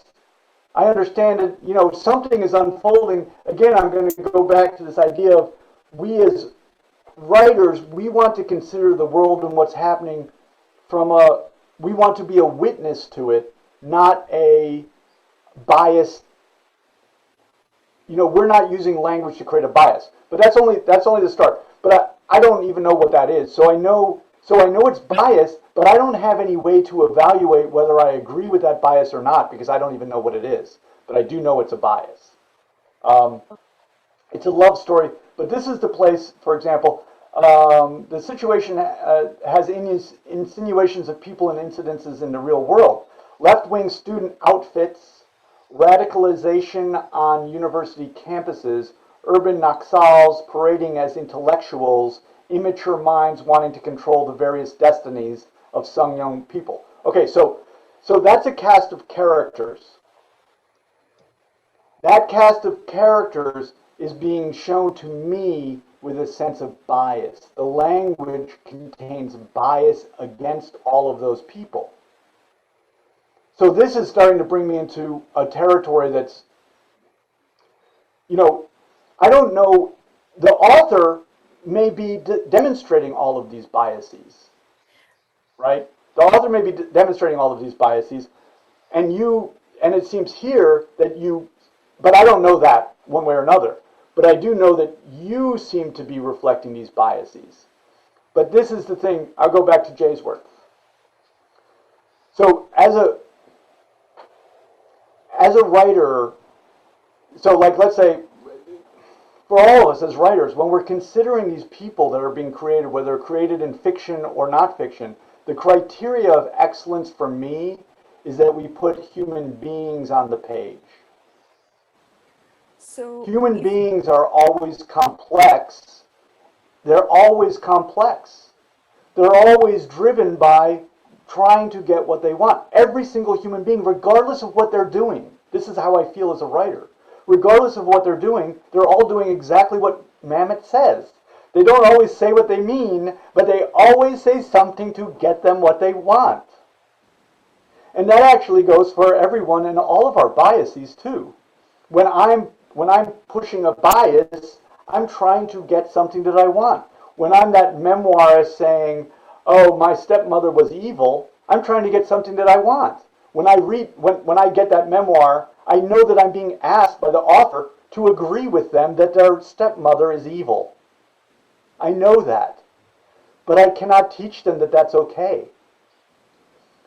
I understand that, something is unfolding. Again, I'm going to go back to this idea of we as writers, we want to consider the world and what's happening we want to be a witness to it, not a biased, we're not using language to create a bias. But that's only the start. But I don't even know what that is. So I know it's biased, but I don't have any way to evaluate whether I agree with that bias or not because I don't even know what it is. But I do know it's a bias. It's a love story, but this is the place, for example, the situation has insinuations of people and incidences in the real world. Left-wing student outfits, radicalization on university campuses, urban Naxals parading as intellectuals, immature minds wanting to control the various destinies of some young people. Okay, so that's a cast of characters. That cast of characters is being shown to me with a sense of bias. The language contains bias against all of those people. So this is starting to bring me into a territory that's, I don't know, the author may be demonstrating all of these biases, right? The author may be demonstrating all of these biases, and it seems here that but I don't know that one way or another. But I do know that you seem to be reflecting these biases. But this is the thing. I'll go back to Jay's work. So as a writer, so like let's say, for all of us as writers, when we're considering these people that are being created, whether created in fiction or not fiction, the criteria of excellence for me is that we put human beings on the page.
So
human beings are always complex. They're always complex. They're always driven by trying to get what they want. Every single human being, regardless of what they're doing, this is how I feel as a writer. Regardless of what they're doing, they're all doing exactly what Mamet says. They don't always say what they mean, but they always say something to get them what they want. And that actually goes for everyone and all of our biases too. When I'm pushing a bias, I'm trying to get something that I want. When I'm that memoirist saying, oh, my stepmother was evil, I'm trying to get something that I want. When I get that memoir, I know that I'm being asked by the author to agree with them that their stepmother is evil. I know that. But I cannot teach them that that's okay.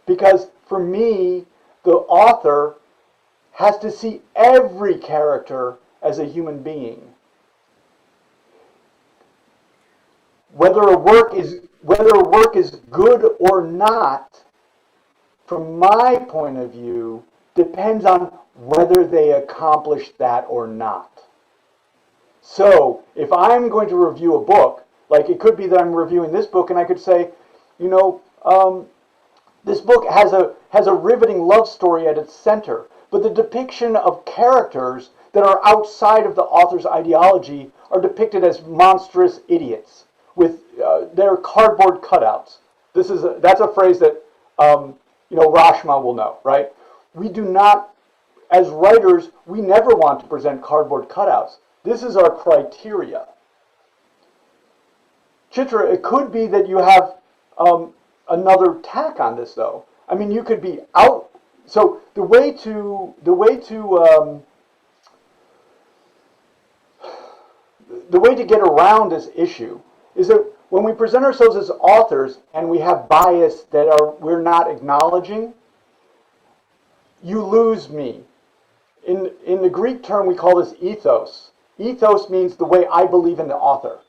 Because for me, the author has to see every character as a human being. Whether a work is good or not, from my point of view, depends on whether they accomplish that or not. So, if I'm going to review a book, like it could be that I'm reviewing this book and I could say, this book has a riveting love story at its center, but the depiction of characters that are outside of the author's ideology are depicted as monstrous idiots with their cardboard cutouts. That's a phrase that Rashma will know, right? We do not, as writers, we never want to present cardboard cutouts. This is our criteria. Chitra, it could be that you have another tack on this, though. I mean, you could be out. So the way to get around this issue is that when we present ourselves as authors and we have bias that we're not acknowledging, you lose me. In the Greek term, we call this ethos. Ethos means the way I believe in the author.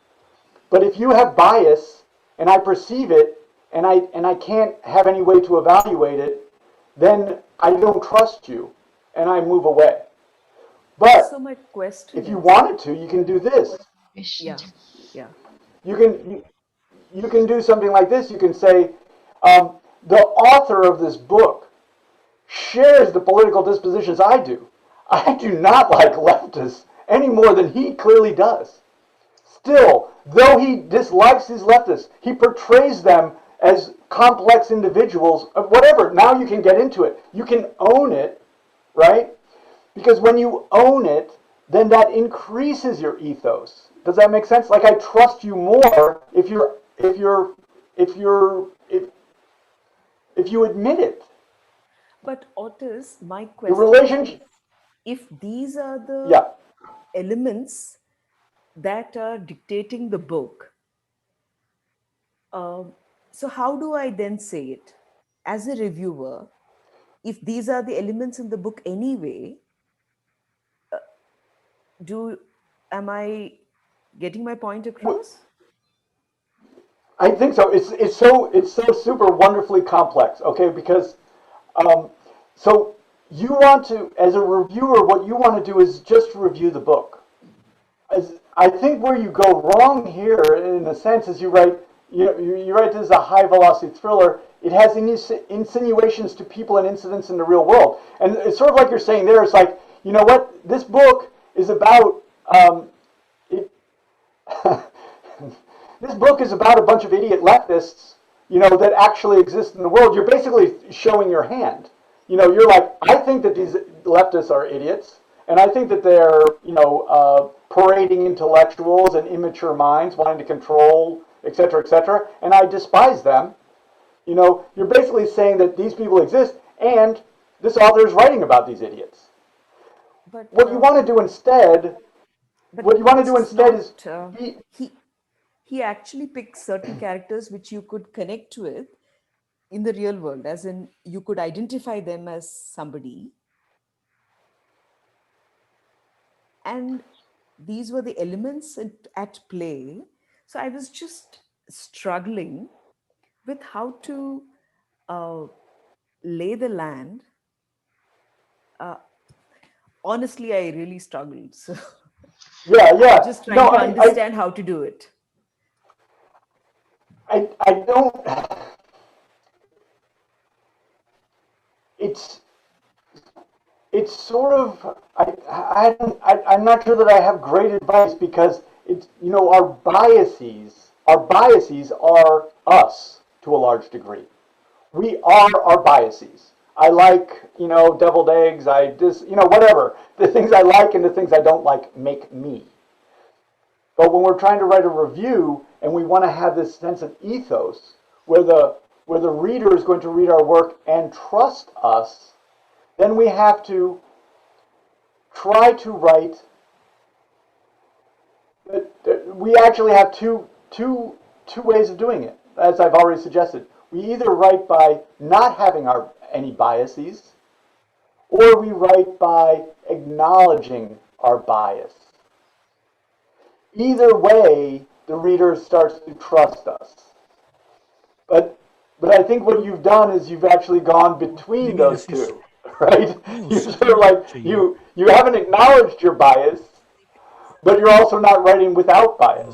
But if you have bias and I perceive it and I can't have any way to evaluate it, then I don't trust you and I move away. But
so my question
if you wanted to, you can do this.
Yeah.
You can do something like this. You can say, the author of this book shares the political dispositions I do. I do not like leftists any more than he clearly does. Still, though he dislikes these leftists, he portrays them as complex individuals, whatever. Now you can get into it. You can own it, right? Because when you own it, then that increases your ethos. Does that make sense? Like, I trust you more if you admit it.
But Otis, my
The
question
relationship.
is, if these are the
Yeah.
elements that are dictating the book, so how do I then say it as a reviewer? If these are the elements in the book anyway, am I getting my point across?
I think so. It's so super wonderfully complex. Okay, because so you want to, as a reviewer, what you want to do is just review the book. I think where you go wrong here, in a sense, is you write this is a high velocity thriller. It has insinuations to people and incidents in the real world, and it's sort of like you're saying there. It's like, you know what, this book is about. This book is about a bunch of idiot leftists, that actually exist in the world. You're basically showing your hand. You're like, I think that these leftists are idiots, and I think that they're, parading intellectuals and immature minds, wanting to control, etc., and I despise them. You're basically saying that these people exist, and this author is writing about these idiots.
But
What you want to do instead, is
he actually picks certain characters which you could connect with in the real world, as in you could identify them as somebody. And these were the elements at play. So I was just struggling with how to lay the land. Honestly, I really struggled. So
yeah.
just trying to understand how to do it.
I don't. It's sort of, I'm not sure that I have great advice, because it's, our biases are us to a large degree. We are our biases. I like, deviled eggs. Whatever. The things I like and the things I don't like make me. But when we're trying to write a review and we want to have this sense of ethos, where the reader is going to read our work and trust us, then we have to try to write. We actually have two ways of doing it, as I've already suggested. We either write by not having any biases, or we write by acknowledging our bias. Either way, the reader starts to trust us. But I think what you've done is you've actually gone between those two, right? You sort of like, you haven't acknowledged your bias, but you're also not writing without bias.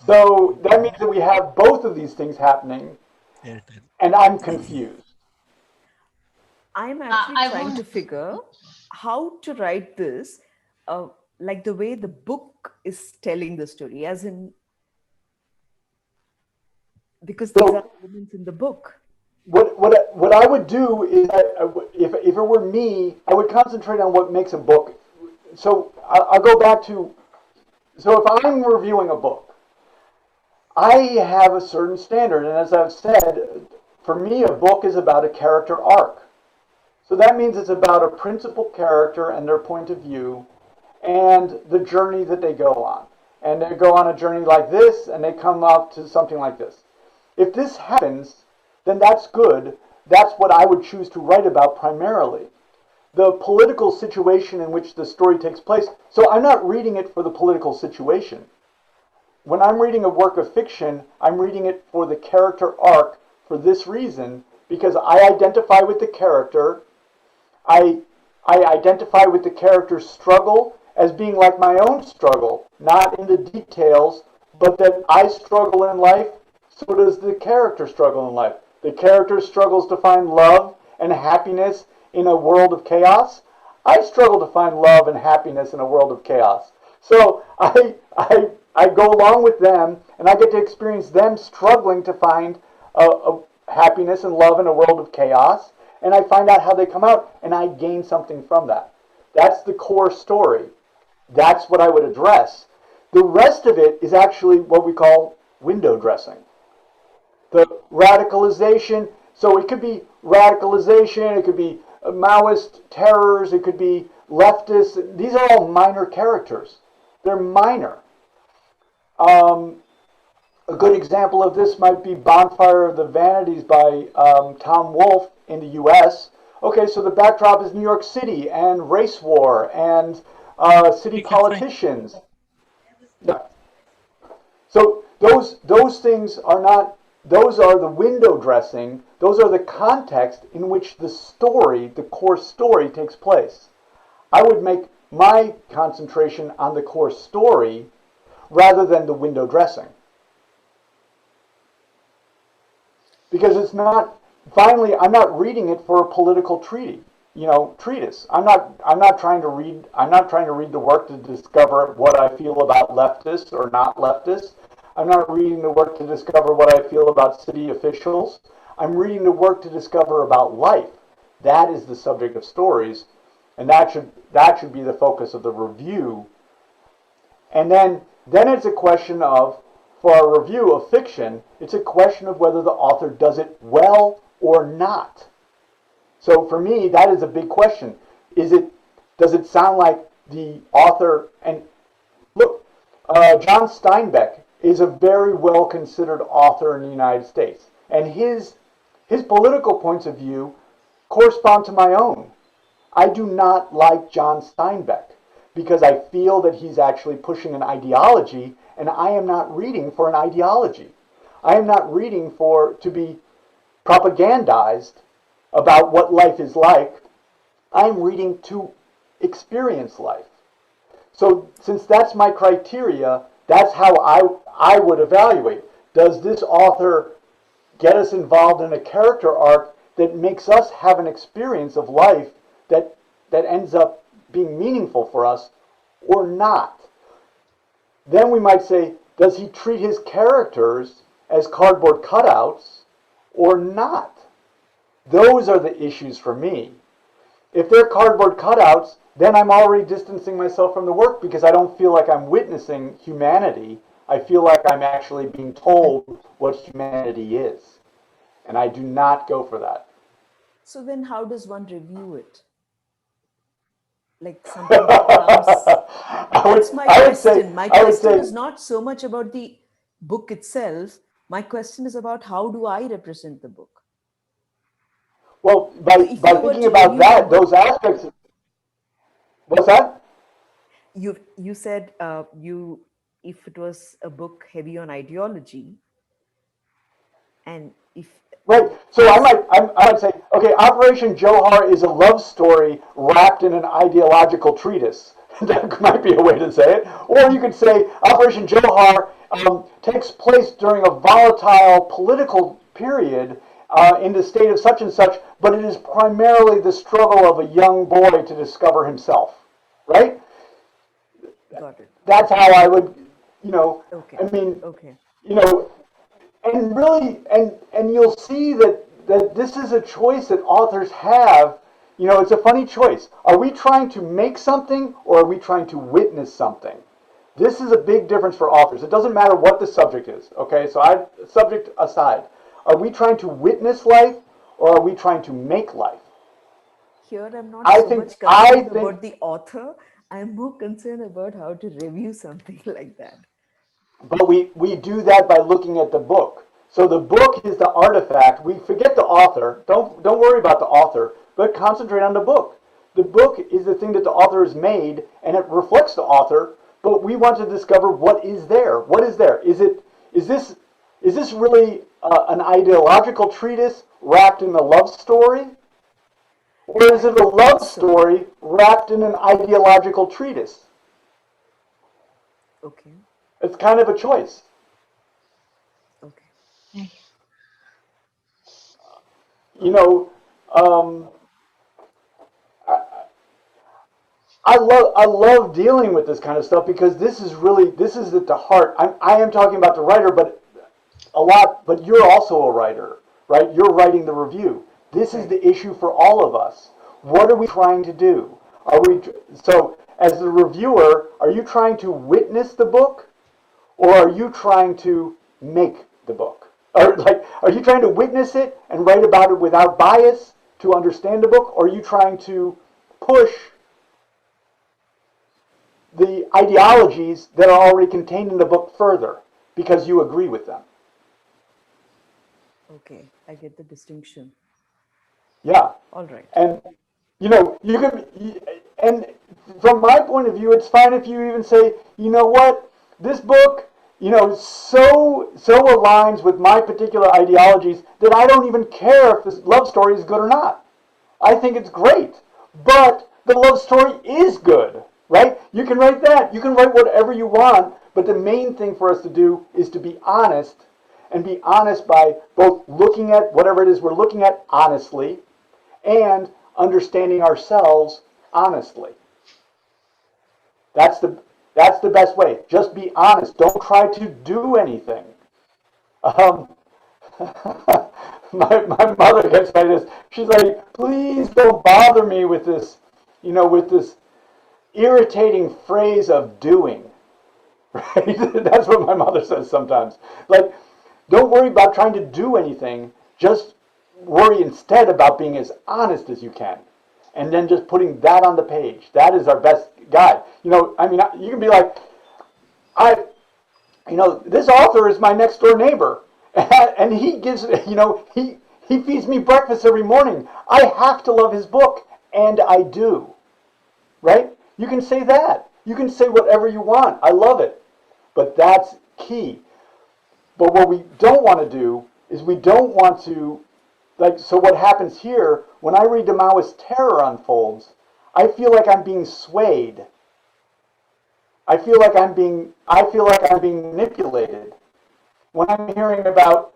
So that means that we have both of these things happening, and I'm confused.
I'm actually trying to figure how to write this like the way the book is telling the story, as in, because these are elements in the book.
What I would do is, if it were me, I would concentrate on what makes a book. So I'll go back to, so if I'm reviewing a book, I have a certain standard, and as I've said, for me, a book is about a character arc. So that means it's about a principal character and their point of view and the journey that they go on. And they go on a journey like this, and they come up to something like this. If this happens, then that's good. That's what I would choose to write about primarily. The political situation in which the story takes place. So I'm not reading it for the political situation. When I'm reading a work of fiction, I'm reading it for the character arc for this reason, because I identify with the character. I identify with the character's struggle as being like my own struggle, not in the details, but that I struggle in life, so does the character struggle in life. The character struggles to find love and happiness in a world of chaos. I struggle to find love and happiness in a world of chaos. So I go along with them, and I get to experience them struggling to find a happiness and love in a world of chaos. And I find out how they come out, and I gain something from that. That's the core story. That's what I would address. The rest of it is actually what we call window dressing. The radicalization, so it could be radicalization, it could be Maoist terrors, it could be leftists. These are all minor characters. They're minor. A good example of this might be Bonfire of the Vanities by Tom Wolfe in the U.S. Okay, so the backdrop is New York City and race war and city politicians. Yeah. So those things are not, those are the window dressing, those are the context in which the story, the core story takes place. I would make my concentration on the core story rather than the window dressing. Because it's not, finally, I'm not reading it for a political treatise. I'm not trying to read the work to discover what I feel about leftists or not leftists. I'm not reading the work to discover what I feel about city officials. I'm reading the work to discover about life. That is the subject of stories, and that should be the focus of the review. And then it's a question of, for a review of fiction, it's a question of whether the author does it well or not. So for me, that is a big question. Does it sound like the author, and look, John Steinbeck is a very well considered author in the United States, and his political points of view correspond to my own. I do not like John Steinbeck because I feel that he's actually pushing an ideology, and I am not reading for an ideology. I am not reading to be propagandized about what life is like. I'm reading to experience life. So since that's my criteria, that's how I would evaluate. Does this author get us involved in a character arc that makes us have an experience of life that ends up being meaningful for us or not? Then we might say, does he treat his characters as cardboard cutouts or not? Those are the issues for me. If they're cardboard cutouts, then I'm already distancing myself from the work because I don't feel like I'm witnessing humanity. I feel like I'm actually being told what humanity is. And I do not go for that.
So then how does one review it? Like something that comes... That's my question. My question is not so much about the book itself. My question is about how do I represent the book?
Well, by thinking about that, those aspects... What's that?
You said if it was a book heavy on ideology, and if...
Right. So I might say, okay, Operation Johar is a love story wrapped in an ideological treatise. That might be a way to say it. Or you could say Operation Johar takes place during a volatile political period in the state of such and such, but it is primarily the struggle of a young boy to discover himself. Right?
Got it.
That's how I would,
Okay.
I mean,
Okay.
and really, and you'll see that this is a choice that authors have. It's a funny choice. Are we trying to make something or are we trying to witness something? This is a big difference for authors. It doesn't matter what the subject is, okay? So subject aside. Are we trying to witness life or are we trying to make life?
Here, I'm not
I
so
think,
much
I
concerned
think,
about the author. I'm more concerned about how to review something like that.
but we do that by looking at the book. So the book is the artifact. We forget the author. Don't worry about the author, but concentrate on the book. The book is the thing that the author has made, and it reflects the author. But we want to discover what is there. What is there? Is this really an ideological treatise wrapped in a love story, or is it a love story wrapped in an ideological treatise?
Okay.
It's kind of a choice.
Okay.
Um, I love dealing with this kind of stuff because this is at the heart. I am talking about the writer, but but you're also a writer, right? You're writing the review. This is the issue for all of us. What are we trying to do? So as the reviewer, are you trying to witness the book, or are you trying to make the book? Or are you trying to witness it and write about it without bias to understand the book, or are you trying to push the ideologies that are already contained in the book further because you agree with them?
Okay, I get the distinction.
Yeah.
All right.
And you can, and from my point of view, it's fine if you even say, you know what, this book, so aligns with my particular ideologies that I don't even care if this love story is good or not. I think it's great, but the love story is good, right? You can write that. You can write whatever you want, but the main thing for us to do is to be honest, and be honest by both looking at whatever it is we're looking at honestly and understanding ourselves honestly. That's the best way. Just be honest. Don't try to do anything. Um, my mother gets like this. She's like, please don't bother me with this, with this irritating phrase of doing. Right? That's what my mother says sometimes. Like, don't worry about trying to do anything. Just worry instead about being as honest as you can. And then just putting that on the page. That is our best guide. You can be like, this author is my next door neighbor. And he gives, he feeds me breakfast every morning. I have to love his book. And I do. Right? You can say that. You can say whatever you want. I love it. But that's key. But what we don't want to do is we don't want to, so what happens here, when I read the Maoist terror unfolds, I feel like I'm being swayed. I feel like I'm being manipulated. When I'm hearing about,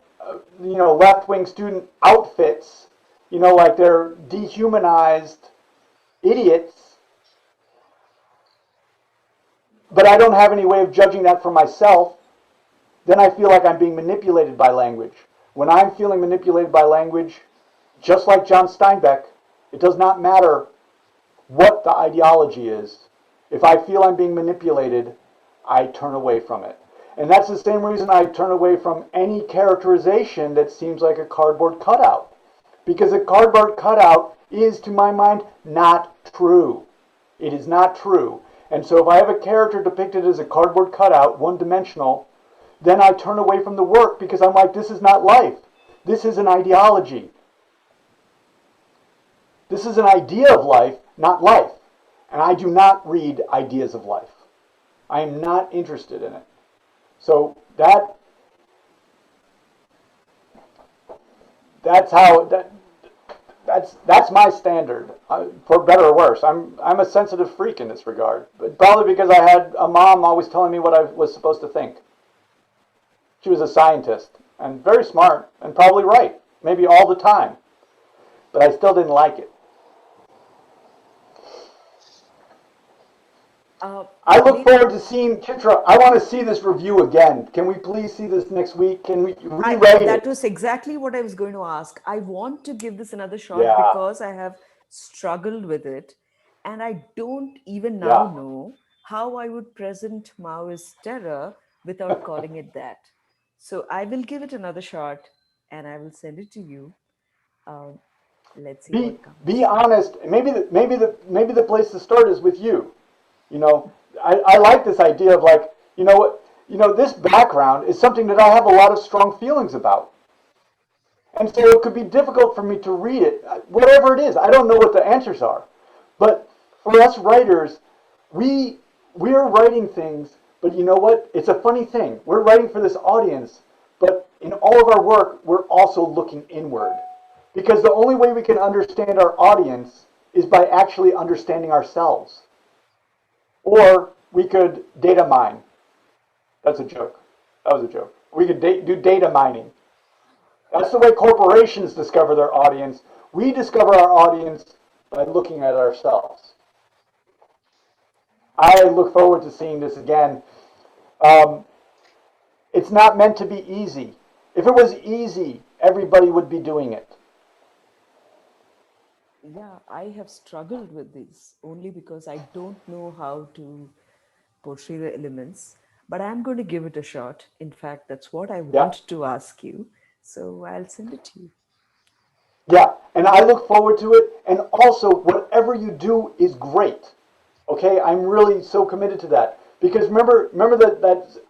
left-wing student outfits, like they're dehumanized idiots, but I don't have any way of judging that for myself, then I feel like I'm being manipulated by language. When I'm feeling manipulated by language, just like John Steinbeck, it does not matter what the ideology is. If I feel I'm being manipulated, I turn away from it. And that's the same reason I turn away from any characterization that seems like a cardboard cutout. Because a cardboard cutout is, to my mind, not true. It is not true. And so if I have a character depicted as a cardboard cutout, one-dimensional, then I turn away from the work because I'm like, this is not life. This is an ideology. This is an idea of life, not life. And I do not read ideas of life. I am not interested in it. So that's my standard, for better or worse. I'm a sensitive freak in this regard, but probably because I had a mom always telling me what I was supposed to think. She was a scientist and very smart and probably right, maybe all the time, but I still didn't like it. I look forward to seeing, Chitra, I want to see this review again. Can we please see this next week? Can we rewrite it?
That was exactly what I was going to ask. I want to give this another shot
Yeah.
because I have struggled with it. And I don't even now
Yeah.
know how I would present Maoist terror without calling it that. So I will give it another shot and I will send it to you. Let's see what comes.
Be honest. Maybe the place to start is with you. You know, I like this idea of like, this background is something that I have a lot of strong feelings about. And so it could be difficult for me to read it, whatever it is. I don't know what the answers are. But for us writers, we're writing things, but you know what? It's a funny thing. We're writing for this audience, but in all of our work, we're also looking inward. Because the only way we can understand our audience is by actually understanding ourselves. Or we could data mine. That's a joke. That was a joke. We could do data mining. That's the way corporations discover their audience. We discover our audience by looking at ourselves. I look forward to seeing this again. It's not meant to be easy. If it was easy, everybody would be doing it.
Yeah, I have struggled with this only because I don't know how to portray the elements, but I'm going to give it a shot. In fact, that's what I want to ask you. So I'll send it to you.
Yeah, and I look forward to it. And also, whatever you do is great. Okay, I'm really so committed to that. Because remember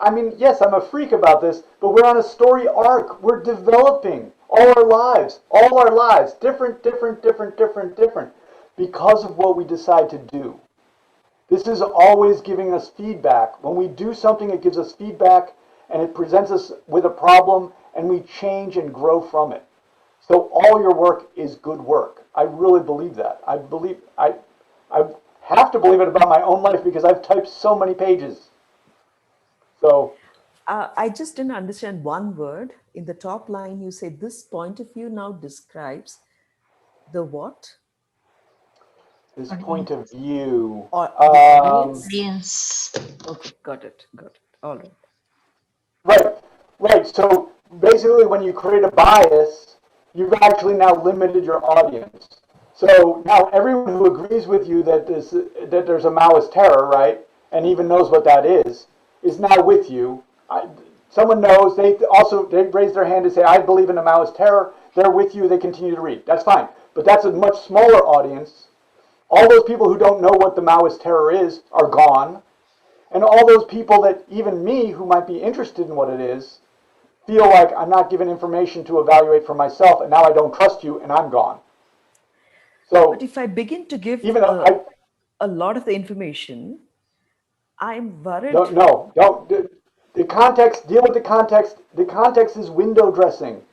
I mean, yes, I'm a freak about this, but we're on a story arc. We're developing all our lives, different, because of what we decide to do. This is always giving us feedback. When we do something, it gives us feedback, and it presents us with a problem, and we change and grow from it. So all your work is good work. I really believe that. I have to believe it about my own life because I've typed so many pages. So
I just didn't understand one word. In the top line, you say this point of view now describes the what?
This point of view.
Audience. Okay, got it. All right.
Right. So basically, when you create a bias, you've actually now limited your audience. So now everyone who agrees with you that there's a Maoist terror, right, and even knows what that is now with you. Someone knows. They raise their hand and say, "I believe in a Maoist terror." They're with you. They continue to read. That's fine. But that's a much smaller audience. All those people who don't know what the Maoist terror is are gone. And all those people that, even me, who might be interested in what it is, feel like I'm not given information to evaluate for myself, and now I don't trust you, and I'm gone. So,
but if I begin to give a lot of the information, I'm worried.
Don't. The context, deal with the context. The context is window dressing.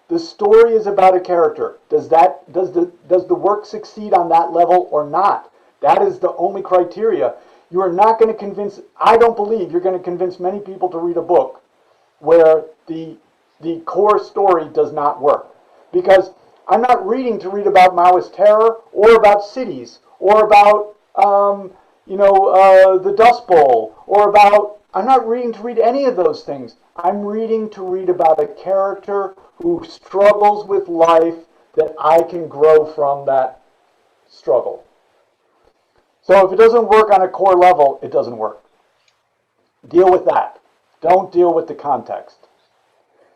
The story is about a character. Does the work succeed on that level or not? That is the only criteria. You are not going to convince, I don't believe you're going to convince many people to read a book where the core story does not work. Because I'm not reading to read about Maoist terror or about cities or about the Dust Bowl or about, I'm not reading to read any of those things. I'm reading to read about a character who struggles with life that I can grow from that struggle. So if it doesn't work on a core level, it doesn't work. Deal with that. Don't deal with the context.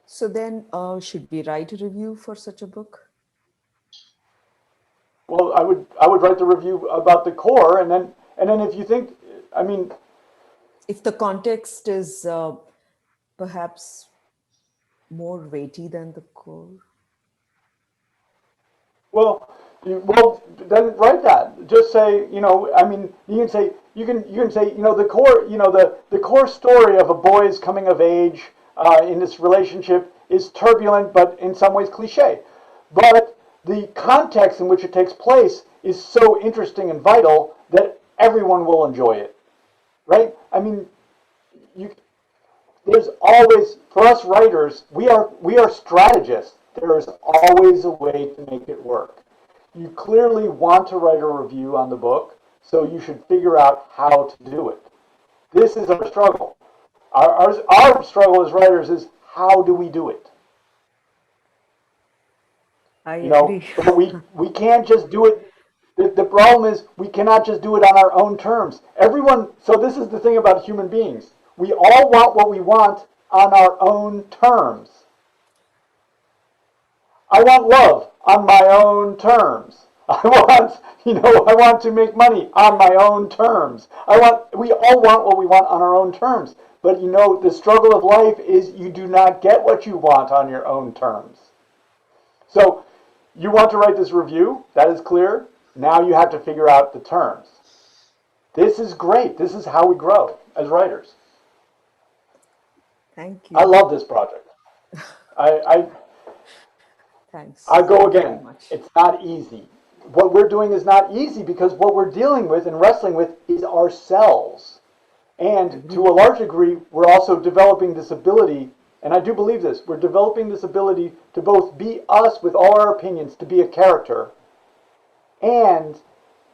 So then, should we write a review for such a book?
Well, I would write the review about the core, and then if you think, I mean,
if the context is perhaps more weighty than the core. Well,
then write that. Just say, I mean, you can say, the core, the core story of a boy's coming of age in this relationship is turbulent, but in some ways cliche. But the context in which it takes place is so interesting and vital that everyone will enjoy it, right? I mean, there's always, for us writers, we are strategists. There's always a way to make it work. You clearly want to write a review on the book So you should figure out how to do it. This is our struggle. Our struggle as writers is, how do we do it?
I
You know,
agree.
but we can't just do it. The problem is we cannot just do it on our own terms. Everyone, so this is the thing about human beings. We all want what we want on our own terms. I want love on my own terms. I want to make money on my own terms. We all want what we want on our own terms. But the struggle of life is you do not get what you want on your own terms. So you want to write this review, that is clear. Now you have to figure out the terms. This is great. This is how we grow as writers.
Thank you.
I love this project.
Thanks.
I go
Thank you
again.
very much.
It's not easy. What we're doing is not easy because what we're dealing with and wrestling with is ourselves. And to a large degree, we're also developing this ability, and I do believe this, we're developing this ability to both be us with all our opinions, to be a character, and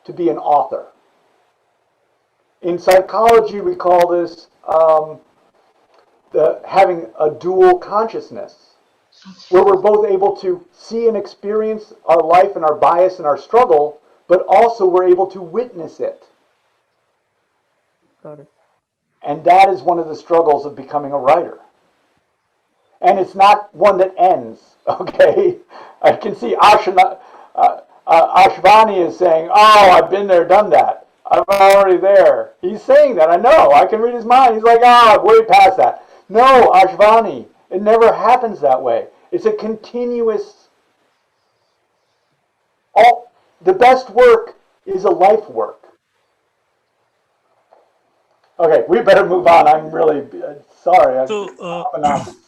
to be an author. In psychology, we call this having a dual consciousness, where we're both able to see and experience our life and our bias and our struggle, but also we're able to witness it.
Got it.
And that is one of the struggles of becoming a writer. And it's not one that ends, okay? I can see Ashvani is saying, oh, I've been there, done that. I'm already there. He's saying that, I know. I can read his mind. He's like, I've way past that. No, Ashvani, it never happens that way. It's a continuous... the best work is a life work. Okay, we better move on. I'm really sorry.
So,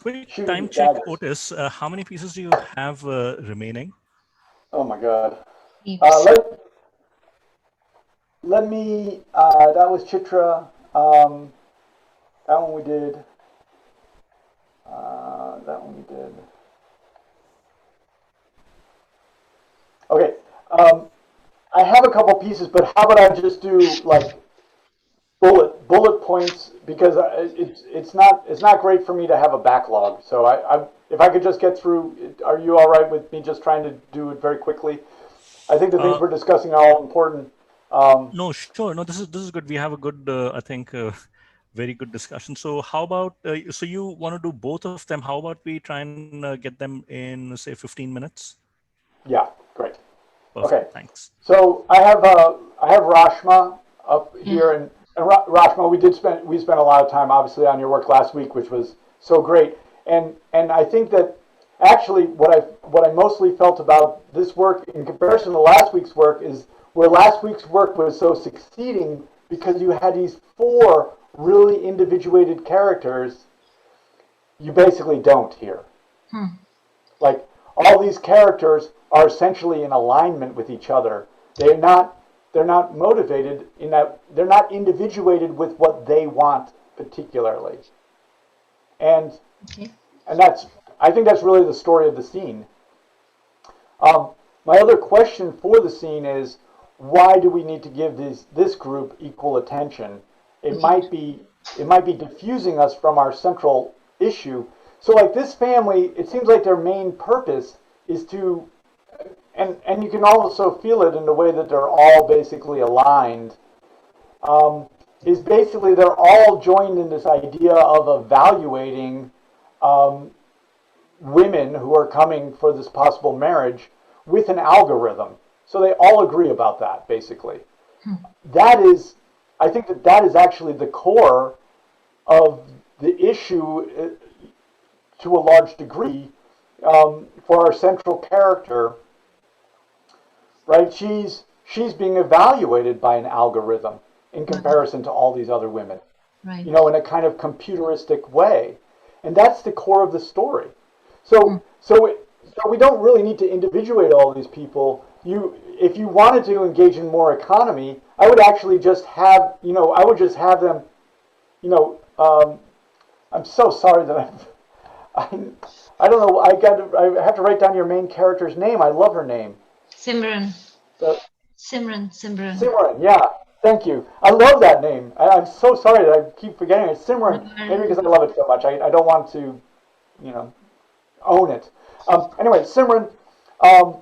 quick time check, Otis. How many pieces do you have remaining?
Oh my God.
Heaps.
Let me. That was Chitra. That one we did. That one we did. Okay. I have a couple pieces, but how about I just do like bullet points, because it's not great for me to have a backlog. So if I could just get through, are you all right with me just trying to do it very quickly? I think the things we're discussing are all important.
No, sure. No, this is good. We have a good, I think, very good discussion. So how about, so you want to do both of them? How about we try and get them in, say, 15 minutes?
Yeah, great.
Perfect.
Okay.
Thanks.
So I have Rashma up here, and Rashma, we spent a lot of time obviously on your work last week, which was so great. And I think that actually what I mostly felt about this work in comparison to last week's work is where last week's work was so succeeding because you had these 4 really individuated characters. You basically don't here. Like all these characters are essentially in alignment with each other. They're not motivated in that they're not individuated with what they want particularly. And I think that's really the story of the scene. My other question for the scene is, why do we need to give this group equal attention? It might be diffusing us from our central issue. So like this family, it seems like their main purpose is to, and you can also feel it in the way that they're all basically aligned, is basically they're all joined in this idea of evaluating women who are coming for this possible marriage with an algorithm. So they all agree about that, basically. I think that is actually the core of the issue to a large degree for our central character, right? She's being evaluated by an algorithm in comparison to all these other women,
Right.
in a kind of computeristic way. And that's the core of the story. So we don't really need to individuate all these people. If you wanted to engage in more economy, I would actually just have, them, I'm so sorry that I don't know, I have to write down your main character's name. I love her name.
Simran.
So,
Simran.
Simran, yeah. Thank you. I love that name. I'm so sorry that I keep forgetting it. Simran, maybe because I love it so much. I don't want to, you know, own it. Anyway, Simran, um,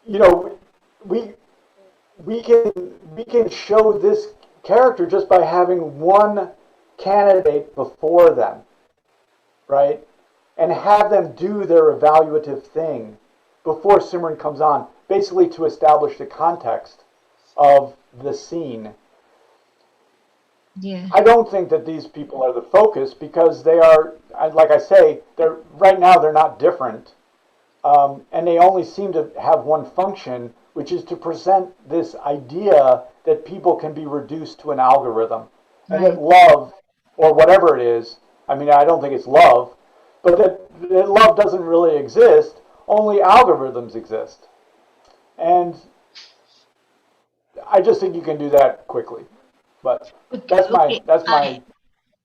you know, we we can show this character just by having one candidate before them, right? And have them do their evaluative thing before Simran comes on, basically to establish the context of the scene.
Yeah.
I don't think that these people are the focus because they are, like I say, they're right now they're not different, and they only seem to have one function, which is to present this idea that people can be reduced to an algorithm, and that love, or whatever it is, I mean, I don't think it's love, but that love doesn't really exist. Only algorithms exist, and I just think you can do that quickly. But that's
Okay.
my
Okay.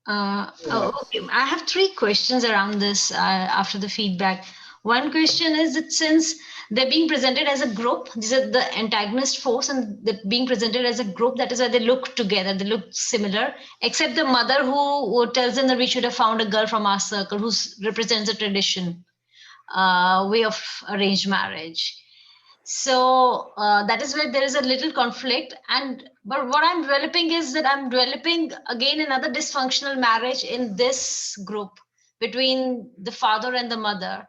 I have three questions around this after the feedback. One question is that since they're being presented as a group, these are the antagonist force, and they're being presented as a group, that is why they look together, they look similar, except the mother who tells them that we should have found a girl from our circle who represents a tradition, way of arranged marriage. So that is where there is a little conflict. But what I'm developing is that I'm developing again another dysfunctional marriage in this group between the father and the mother,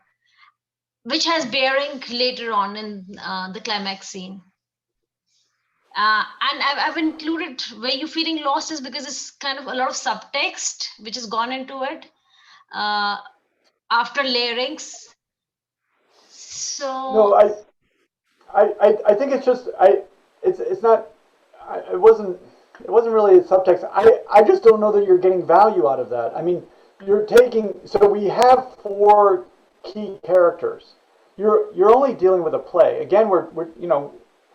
which has bearing later on in the climax scene. And I've included where you're feeling lost is because it's kind of a lot of subtext which has gone into it after layerings. So
no. I think it's just it's not it wasn't really a subtext. I just don't know that you're getting value out of that. I mean, you're taking so we have four key characters. You're only dealing with a play. Again, we're you know,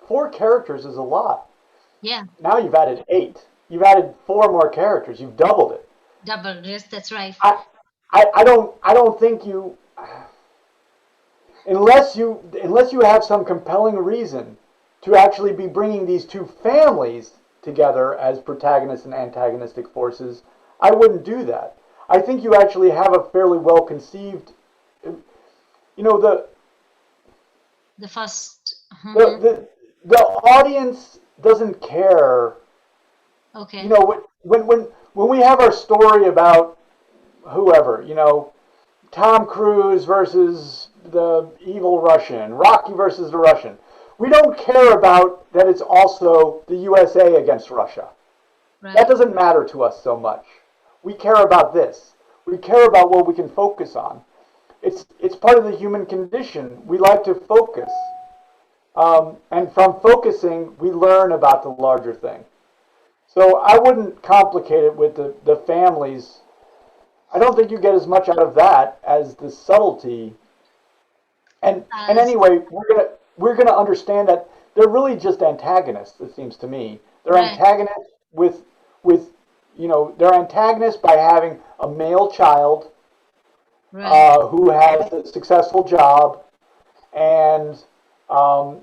four characters is a lot.
yeah,
Now you've added eight. You've added four more characters. You've doubled it.
double, yes, that's right.
I don't think you unless you have some compelling reason to actually be bringing these two families together as protagonists and antagonistic forces, I wouldn't do that. I think you actually have a fairly well conceived, you know,
The first.
the audience doesn't care.
Okay.
You know, when we have our story about whoever, you know, Tom Cruise versus the evil Russian, Rocky versus the Russian. We don't care about that it's also the USA against Russia.
Right.
That doesn't matter to us so much. We care about this. We care about what we can focus on. It's part of the human condition. We like to focus. And from focusing, we learn about the larger thing. So I wouldn't complicate it with the families. I don't think you get as much out of that as the subtlety. And anyway, we're gonna understand that they're really just antagonists. It seems to me they're antagonists with you know, they're antagonists by having a male child who has a successful job and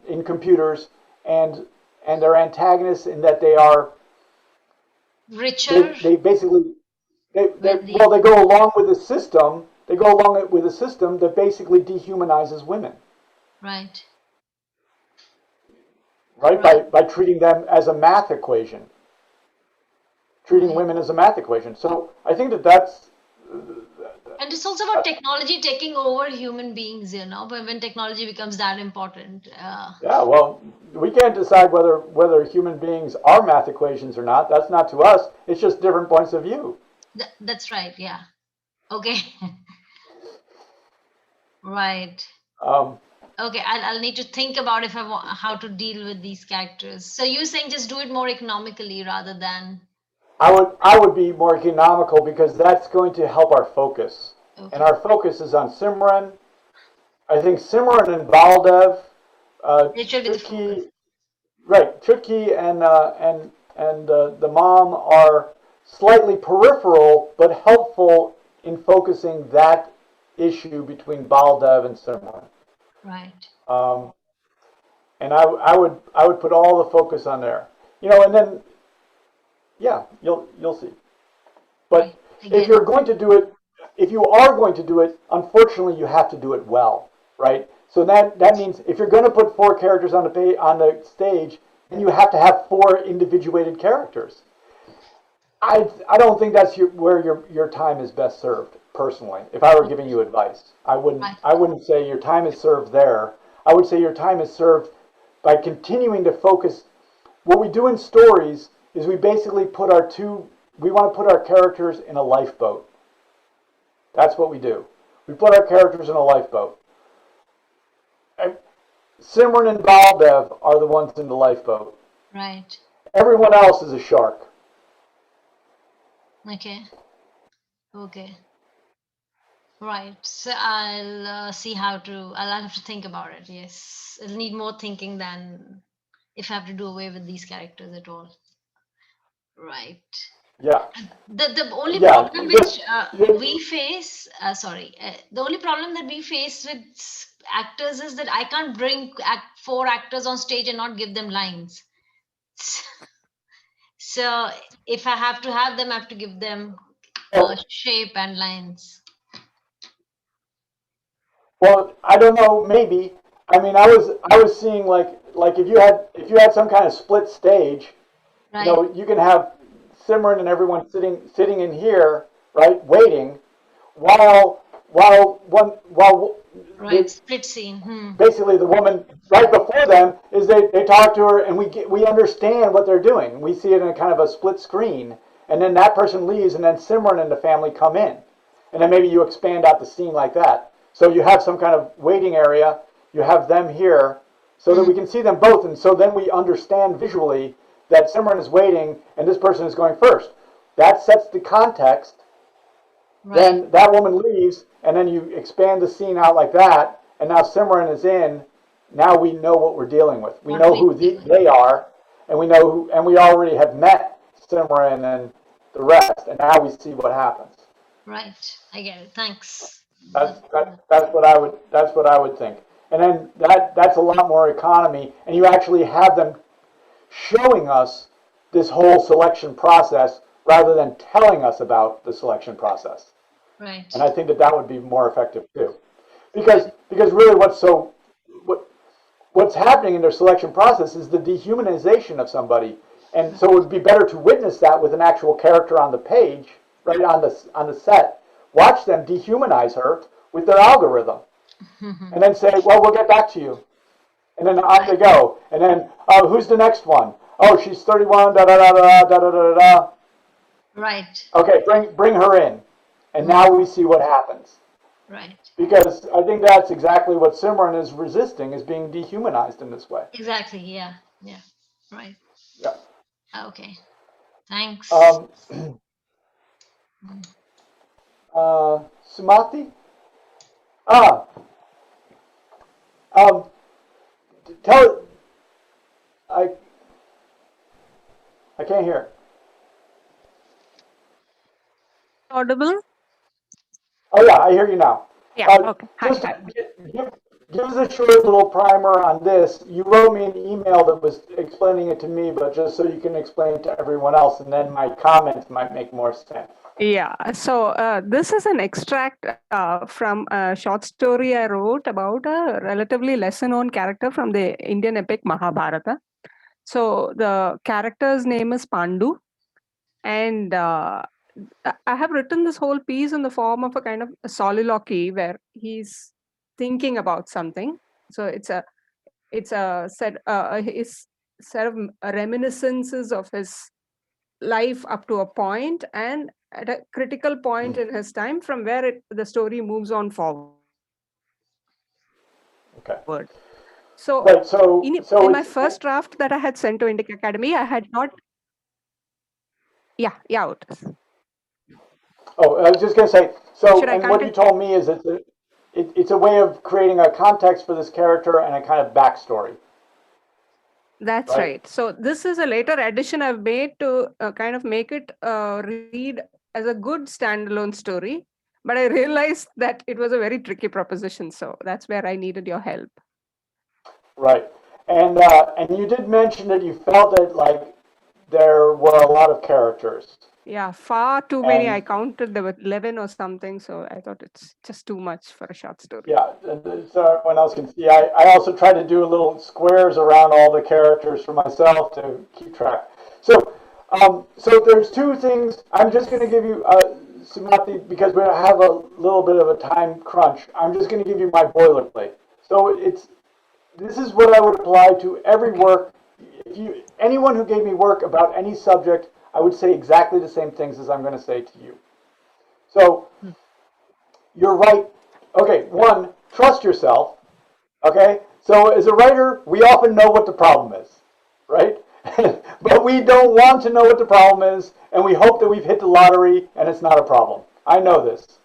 in computers, and they're antagonists in that they are
richer.
they basically they go along with the system. They go along with a system that basically dehumanizes women.
Right.
Right? By treating them as a math equation. Treating women as a math equation. So I think that's
And it's also about technology taking over human beings, you know, when technology becomes that important.
yeah, well, we can't decide whether human beings are math equations or not. That's not to us. It's just different points of view.
That's right. Yeah. Okay. Right. Okay, I'll need to think about if I want how to deal with these characters. So you're saying just do it more economically rather than.
I would be more economical because that's going to help our focus.
Okay.
And our focus is on Simran. I think Simran and Baldev, Chutki, right? Chutki and the mom are slightly peripheral but helpful in focusing that issue between Baldev and Simran.
Right.
And I would put all the focus on there. And then, yeah, you'll see. But if you're going to do it, if you are going to do it, unfortunately, you have to do it well, right? So that means if you're going to put 4 characters on the stage, then you have to have 4 individuated characters. I don't think that's where your time is best served. Personally, if I were giving you advice, I wouldn't say your time is served there. I would say your time is served by continuing to focus. What we do in stories is we basically we want to put our characters in a lifeboat. That's what we do. We put our characters in a lifeboat. And Simran and Baldev are the ones in the lifeboat.
Right.
Everyone else is a shark.
Okay. Right. So I'll see I'll have to think about it. Yes. It'll need more thinking than if I have to do away with these characters at all. Right.
Yeah.
The only problem which we face, the only problem that we face with actors is that I can't bring 4 actors on stage and not give them lines. So if I have to have them, I have to give them shape and lines.
Well, I don't know. Maybe. I mean, I was seeing like if you had some kind of split stage,
Right.
you can have Simran and everyone sitting in here, right, waiting, while
Right. Split scene.
basically the woman right before them is they talk to her and we understand what they're doing. We see it in a kind of a split screen, and then that person leaves, and then Simran and the family come in, and then maybe you expand out the scene like that. So you have some kind of waiting area. You have them here so that we can see them both, and so then we understand visually that Simran is waiting and this person is going first. That sets the context. Right. Then that woman leaves, and then you expand the scene out like that, and now Simran is in. Now we know what we're dealing with. We know who they are, and we already have met Simran and the rest, and now we see what happens.
Right, I get it. Thanks.
That's what I would think. And then that's a lot more economy, and you actually have them showing us this whole selection process rather than telling us about the selection process.
Right.
And I think that would be more effective too, because really what's happening in their selection process is the dehumanization of somebody, and so it would be better to witness that with an actual character on the page, right on the set. Watch them dehumanize her with their algorithm, and then say, "Well, we'll get back to you," and then off they go. And then, who's the next one? Oh, she's 31. Da da da da da da da da.
Right.
Okay, bring her in, and now we see what happens.
Right.
Because I think that's exactly what Simran is resisting, is being dehumanized in this way.
Exactly. Yeah. Right.
Yeah.
Okay. Thanks.
Sumati? Tell I can't hear.
Audible?
Oh yeah, I hear you now.
Yeah, okay.
Just give us a short little primer on this. You wrote me an email that was explaining it to me, but just so you can explain it to everyone else, and then my comments might make more sense.
Yeah, so this is an extract from a short story I wrote about a relatively lesser known character from the Indian epic Mahabharata. So the character's name is Pandu, and I have written this whole piece in the form of a kind of a soliloquy where he's thinking about something. So it's a his set of reminiscences of his life up to a point, and at a critical point in his time from where the story moves on forward.
Okay.
So,
right,
in my first draft that I had sent to Indic Academy, I had not. Yeah, Otis.
Oh, I was just going to say, and what you
continue?
told me is it's a way of creating a context for this character and a kind of backstory.
That's right. So this is a later addition I've made to kind of make it read as a good standalone story. But I realized that it was a very tricky proposition. So that's where I needed your help.
Right. And you did mention that you felt that like there were a lot of characters.
Yeah, far too many. I
And
counted there were 11 or something, so I thought it's just too much for a short story.
yeah, so everyone else can see. I also tried to do little squares around all the characters for myself to keep track. So there's two things. I'm just going to give you, Sumati, because we have a little bit of a time crunch. I'm just going to give you my boilerplate. So this is what I would apply to every work. Anyone who gave me work about any subject, I would say exactly the same things as I'm going to say to you. So you're right. Okay, one, trust yourself. Okay, so as a writer, we often know what the problem is, right? But we don't want to know what the problem is, and we hope that we've hit the lottery and it's not a problem. I know this.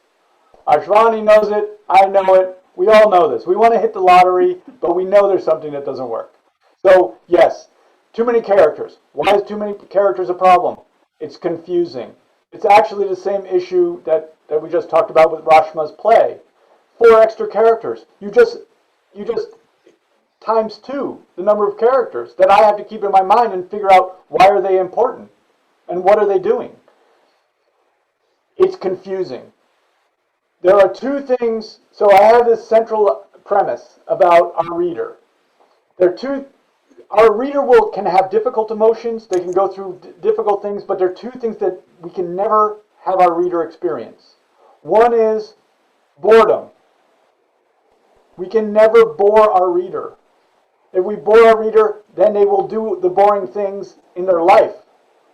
Ashwani knows it. I know it. We all know this. We want to hit the lottery, but we know there's something that doesn't work. So, yes, too many characters. Why is too many characters a problem? It's confusing. It's actually the same issue that we just talked about with Rashma's play. 4 extra characters. You just times 2 the number of characters that I have to keep in my mind and figure out why are they important and what are they doing. It's confusing. There are 2 things. So I have this central premise about our reader. Our reader can have difficult emotions. They can go through difficult things, but there are 2 things that we can never have our reader experience. One is boredom. We can never bore our reader. If we bore our reader, then they will do the boring things in their life.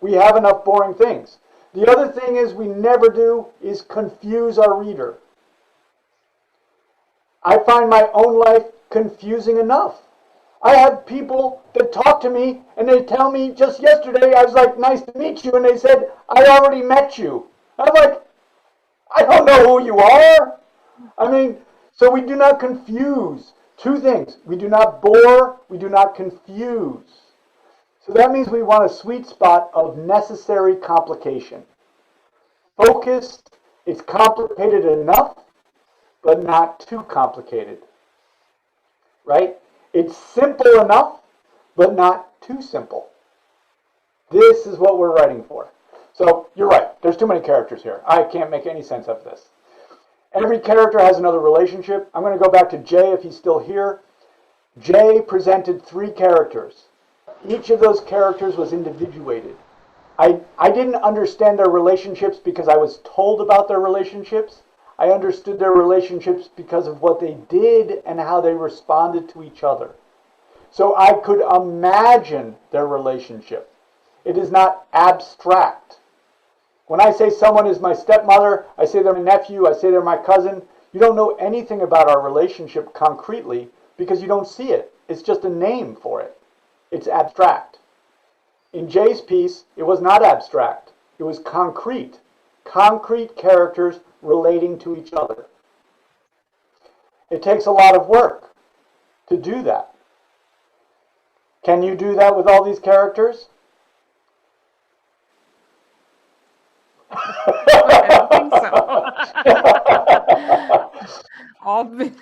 We have enough boring things. The other thing is we never do is confuse our reader. I find my own life confusing enough. I have people that talk to me and they tell me just yesterday, I was like, nice to meet you. And they said, I already met you. I'm like, I don't know who you are. I mean, so we do not confuse. 2 things. We do not bore. We do not confuse. So that means we want a sweet spot of necessary complication. Focused, it's complicated enough, but not too complicated. Right? It's simple enough, but not too simple. This is what we're writing for. So you're right. There's too many characters here. I can't make any sense of this. Every character has another relationship. I'm going to go back to Jay if he's still here. Jay presented 3 characters. Each of those characters was individuated. I didn't understand their relationships because I was told about their relationships. I understood their relationships because of what they did and how they responded to each other. So I could imagine their relationship. It is not abstract. When I say someone is my stepmother, I say they're my nephew, I say they're my cousin, you don't know anything about our relationship concretely because you don't see it. It's just a name for it. It's abstract. In Jay's piece, it was not abstract. It was concrete. Concrete characters relating to each other. It takes a lot of work to do that. Can you do that with all these characters?
I don't think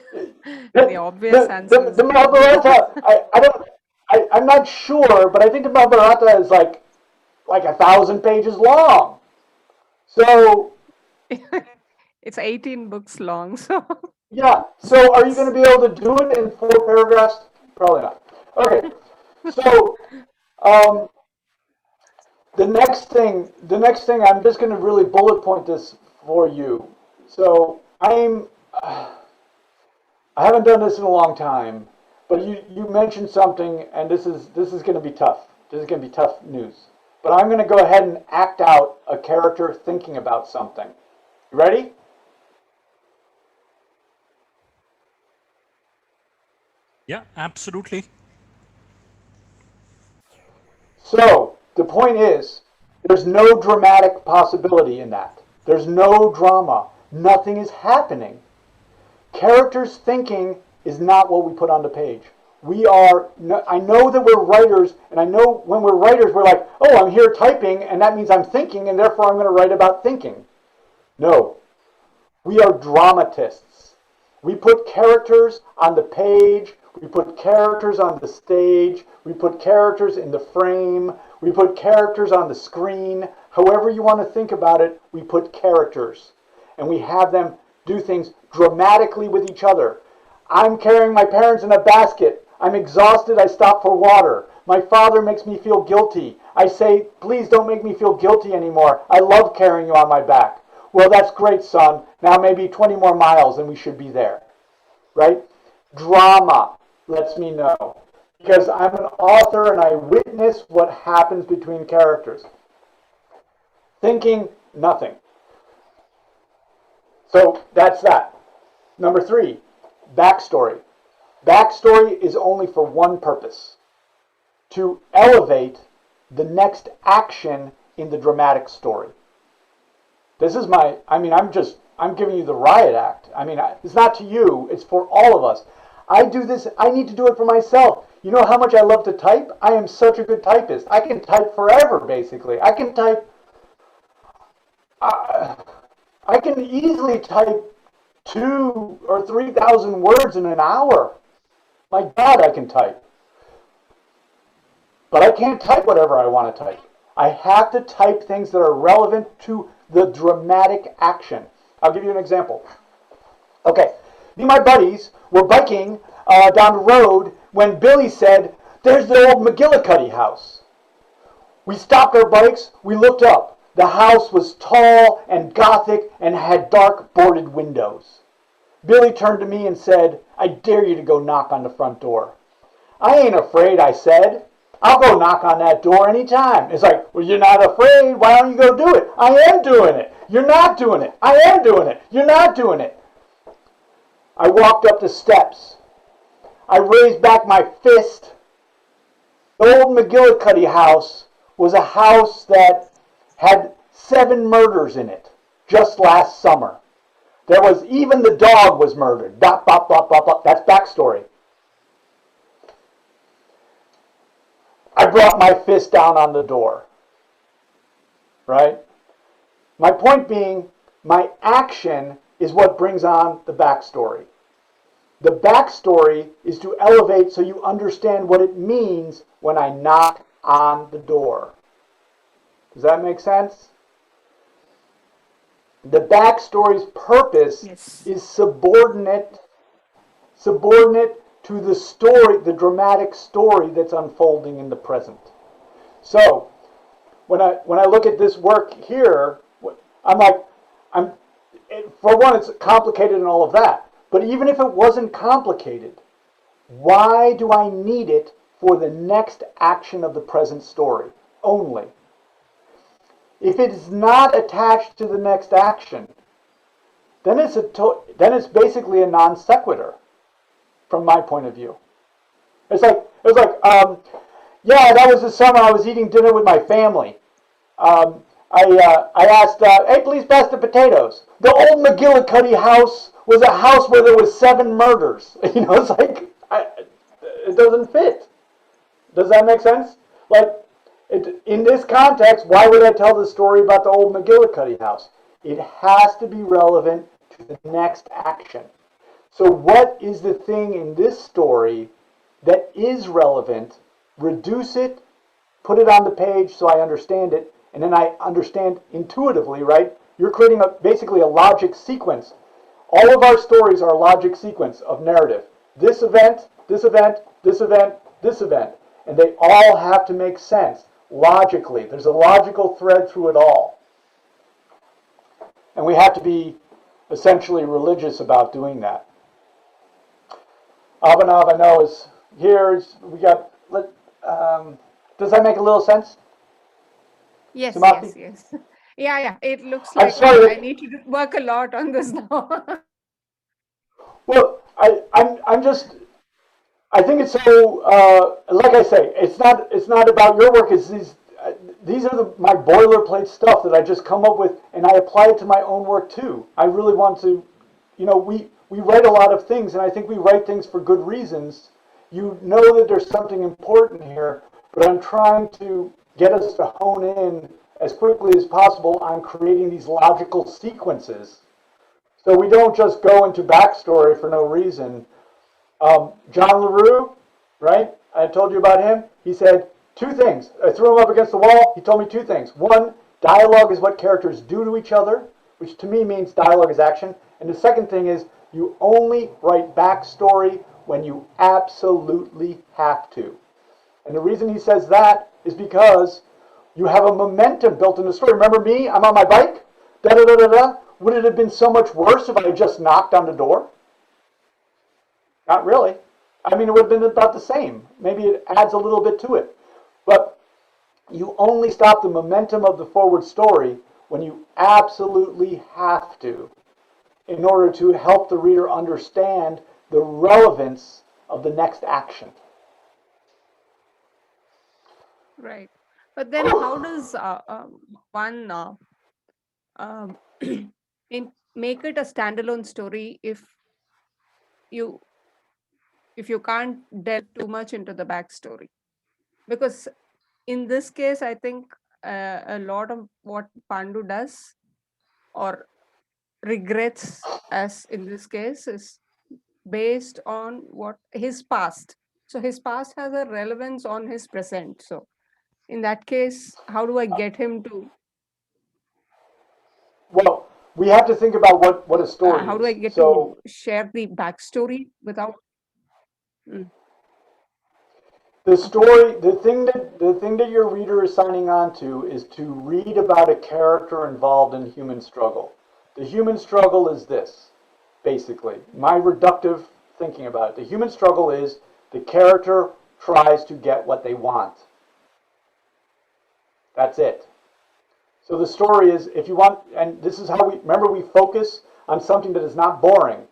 so. The obvious answer is
the Mahabharata, I'm not sure, but I think the Mahabharata is like 1,000 pages long. So
it's 18 books long. So
yeah. So are you going to be able to do it in 4 paragraphs? Probably not. Okay. So the next thing, I'm just going to really bullet point this for you. So I haven't done this in a long time, but you mentioned something, and this is going to be tough. This is going to be tough news. But I'm going to go ahead and act out a character thinking about something. You ready?
Yeah, absolutely.
So the point is, there's no dramatic possibility in that. There's no drama. Nothing is happening. Characters thinking is not what we put on the page. I know that we're writers, and I know when we're writers, we're like, oh, I'm here typing, and that means I'm thinking, and therefore I'm going to write about thinking. No. We are dramatists. We put characters on the page. We put characters on the stage. We put characters in the frame. We put characters on the screen. However you want to think about it, we put characters. And we have them do things dramatically with each other. I'm carrying my parents in a basket. I'm exhausted. I stop for water. My father makes me feel guilty. I say, please don't make me feel guilty anymore. I love carrying you on my back. Well, that's great, son. Now maybe 20 more miles and we should be there. Right? Drama lets me know. Because I'm an author and I witness what happens between characters. Thinking, nothing. So that's that. Number 3, backstory. Backstory is only for one purpose. To elevate the next action in the dramatic story. This is I'm giving you the riot act. It's not to you, it's for all of us. I do this, I need to do it for myself. You know how much I love to type? I am such a good typist. I can type forever, basically. I can type, I can easily type 2,000 or 3,000 words in an hour. My God, I can type. But I can't type whatever I want to type. I have to type things that are relevant to the dramatic action. I'll give you an example. Okay, me and my buddies were biking down the road when Billy said, there's the old McGillicuddy house. We stopped our bikes, we looked up. The house was tall and gothic and had dark boarded windows. Billy turned to me and said, I dare you to go knock on the front door. I ain't afraid, I said. I'll go knock on that door anytime. It's like, well, you're not afraid. Why don't you go do it? I am doing it. You're not doing it. I am doing it. You're not doing it. I walked up the steps. I raised back my fist. The old McGillicuddy house was a house that had 7 murders in it just last summer. There was, even the dog was murdered. Bop, bop, bop, bop, bop. That's backstory. I brought my fist down on the door. Right? My point being, my action is what brings on the backstory. The backstory is to elevate so you understand what it means when I knock on the door. Does that make sense? The backstory's purpose is subordinate to the story, the dramatic story that's unfolding in the present. So, when I look at this work here, for one, it's complicated and all of that. But even if it wasn't complicated, why do I need it for the next action of the present story only? If it is not attached to the next action, then it's basically a non sequitur, from my point of view. It was like, yeah, that was the summer I was eating dinner with my family. I asked, hey, please pass the potatoes. The old McGillicuddy house was a house where there was 7 murders. It's like, it doesn't fit. Does that make sense? In this context, why would I tell the story about the old McGillicuddy house? It has to be relevant to the next action. So what is the thing in this story that is relevant? Reduce it, put it on the page so I understand it, and then I understand intuitively, right? You're creating basically a logic sequence. All of our stories are a logic sequence of narrative. This event, this event, this event, this event. And they all have to make sense logically. There's a logical thread through it all. And we have to be essentially religious about doing that. Abhinav, I know, is here. We got. Does that make a little sense?
Yes,
Sumathi?
yes. Yeah. It looks
I'm
like
sorry.
I need to work a lot on this now.
Well, I think it's so. Like I say, it's not about your work. It's these are my boilerplate stuff that I just come up with, and I apply it to my own work too. I really want to, we write a lot of things, and I think we write things for good reasons. You know that there's something important here, but I'm trying to get us to hone in as quickly as possible on creating these logical sequences. So we don't just go into backstory for no reason. John LaRue, right? I told you about him. He said two things. I threw him up against the wall. He told me two things. One, dialogue is what characters do to each other, which to me means dialogue is action. And the second thing is you only write backstory when you absolutely have to. And the reason he says that is because you have a momentum built in the story. Remember me? I'm on my bike. Da da da da da. Would it have been so much worse if I had just knocked on the door? Not really. I mean, it would have been about the same. Maybe it adds a little bit to it. But you only stop the momentum of the forward story when you absolutely have to, in order to help the reader understand the relevance of the next action.
Right. But then how does one make it a standalone story if you can't delve too much into the backstory? Because in this case, I think a lot of what Pandu does or regrets, as in this case, is based on what his past. So his past has a relevance on his present. So in that case, how do I get him to?
Well, we have to think about what a story
How do I
is.
get
So
to share the backstory without?
the story, the thing that your reader is signing on to is to read about a character involved in human struggle. The human struggle is this, basically. My reductive thinking about it. The human struggle is the character tries to get what they want. That's it. So the story is, if you want, and this is how we focus on something that is not boring.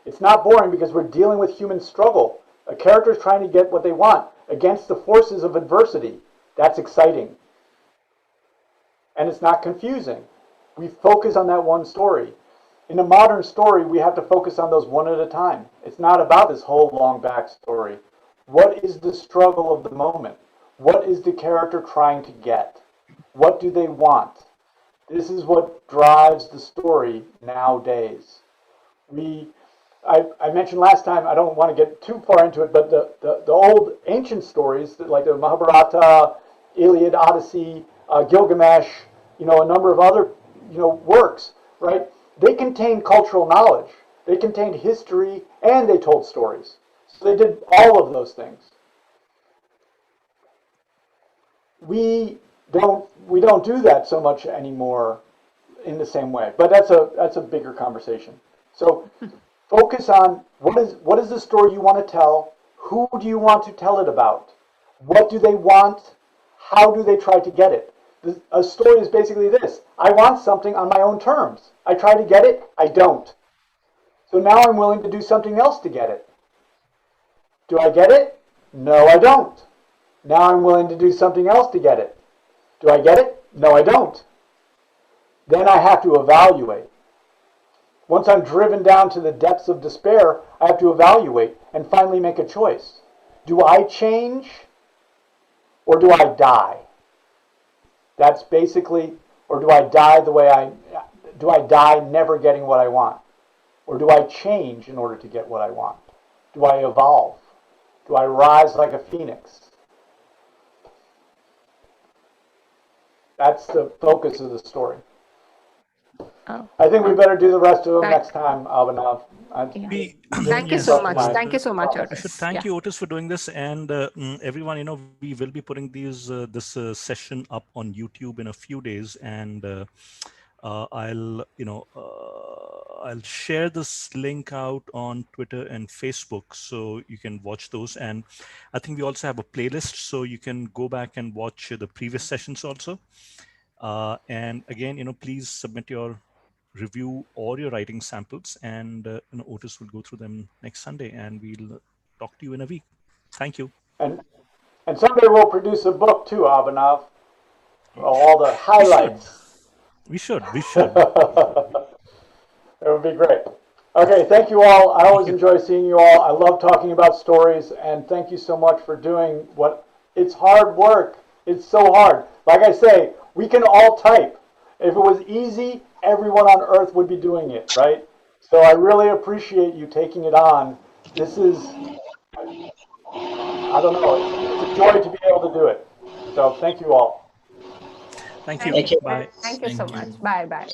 It's not boring because we're dealing with human struggle. A character is trying to get what they want against the forces of adversity. That's exciting. And it's not confusing. We focus on that one story. In a modern story, we have to focus on those one at a time. It's not about this whole long backstory. What is the struggle of the moment? What is the character trying to get? What do they want? This is what drives the story nowadays. I mentioned last time, I don't want to get too far into it, but the old ancient stories, like the Mahabharata, Iliad, Odyssey, Gilgamesh, a number of other, works, right? They contained cultural knowledge. They contained history, and they told stories. So they did all of those things. We don't do that so much anymore in the same way, but that's a bigger conversation. So focus on what is the story you want to tell, who do you want to tell it about, what do they want, how do they try to get it. A story is basically this: I want something on my own terms. I try to get it, I don't. So now I'm willing to do something else to get it. Do I get it? No, I don't. Now I'm willing to do something else to get it. Do I get it? No, I don't. Then I have to evaluate. Once I'm driven down to the depths of despair, I have to evaluate and finally make a choice. Do I change or do I die? That's basically, or do I die do I die never getting what I want? Or do I change in order to get what I want? Do I evolve? Do I rise like a phoenix? That's the focus of the story.
Oh,
I think we better do the rest of them
Thank-
next time, Abhinav.
Thank you so much. Thank you so much,
We
Otis.
should thank you, Otis, for doing this, and everyone. We will be putting this session up on YouTube in a few days, and I'll share this link out on Twitter and Facebook, so you can watch those. And I think we also have a playlist, so you can go back and watch the previous sessions also. And again, please submit your review or your writing samples, and Otis will go through them next Sunday, and we'll talk to you in a week. Thank you.
And someday we'll produce a book too, Abhinav. All the highlights.
We should.
It would be great. Okay, thank you all. I always enjoy seeing you all. I love talking about stories, and thank you so much for doing it's hard work. It's so hard. Like I say, we can all type. If it was easy, everyone on earth would be doing it, right? So I really appreciate you taking it on this is, I don't know, it's a joy to be able to do it. So thank you all.
Thank you.
Thank you.
Bye.
Thank you so much. Bye bye.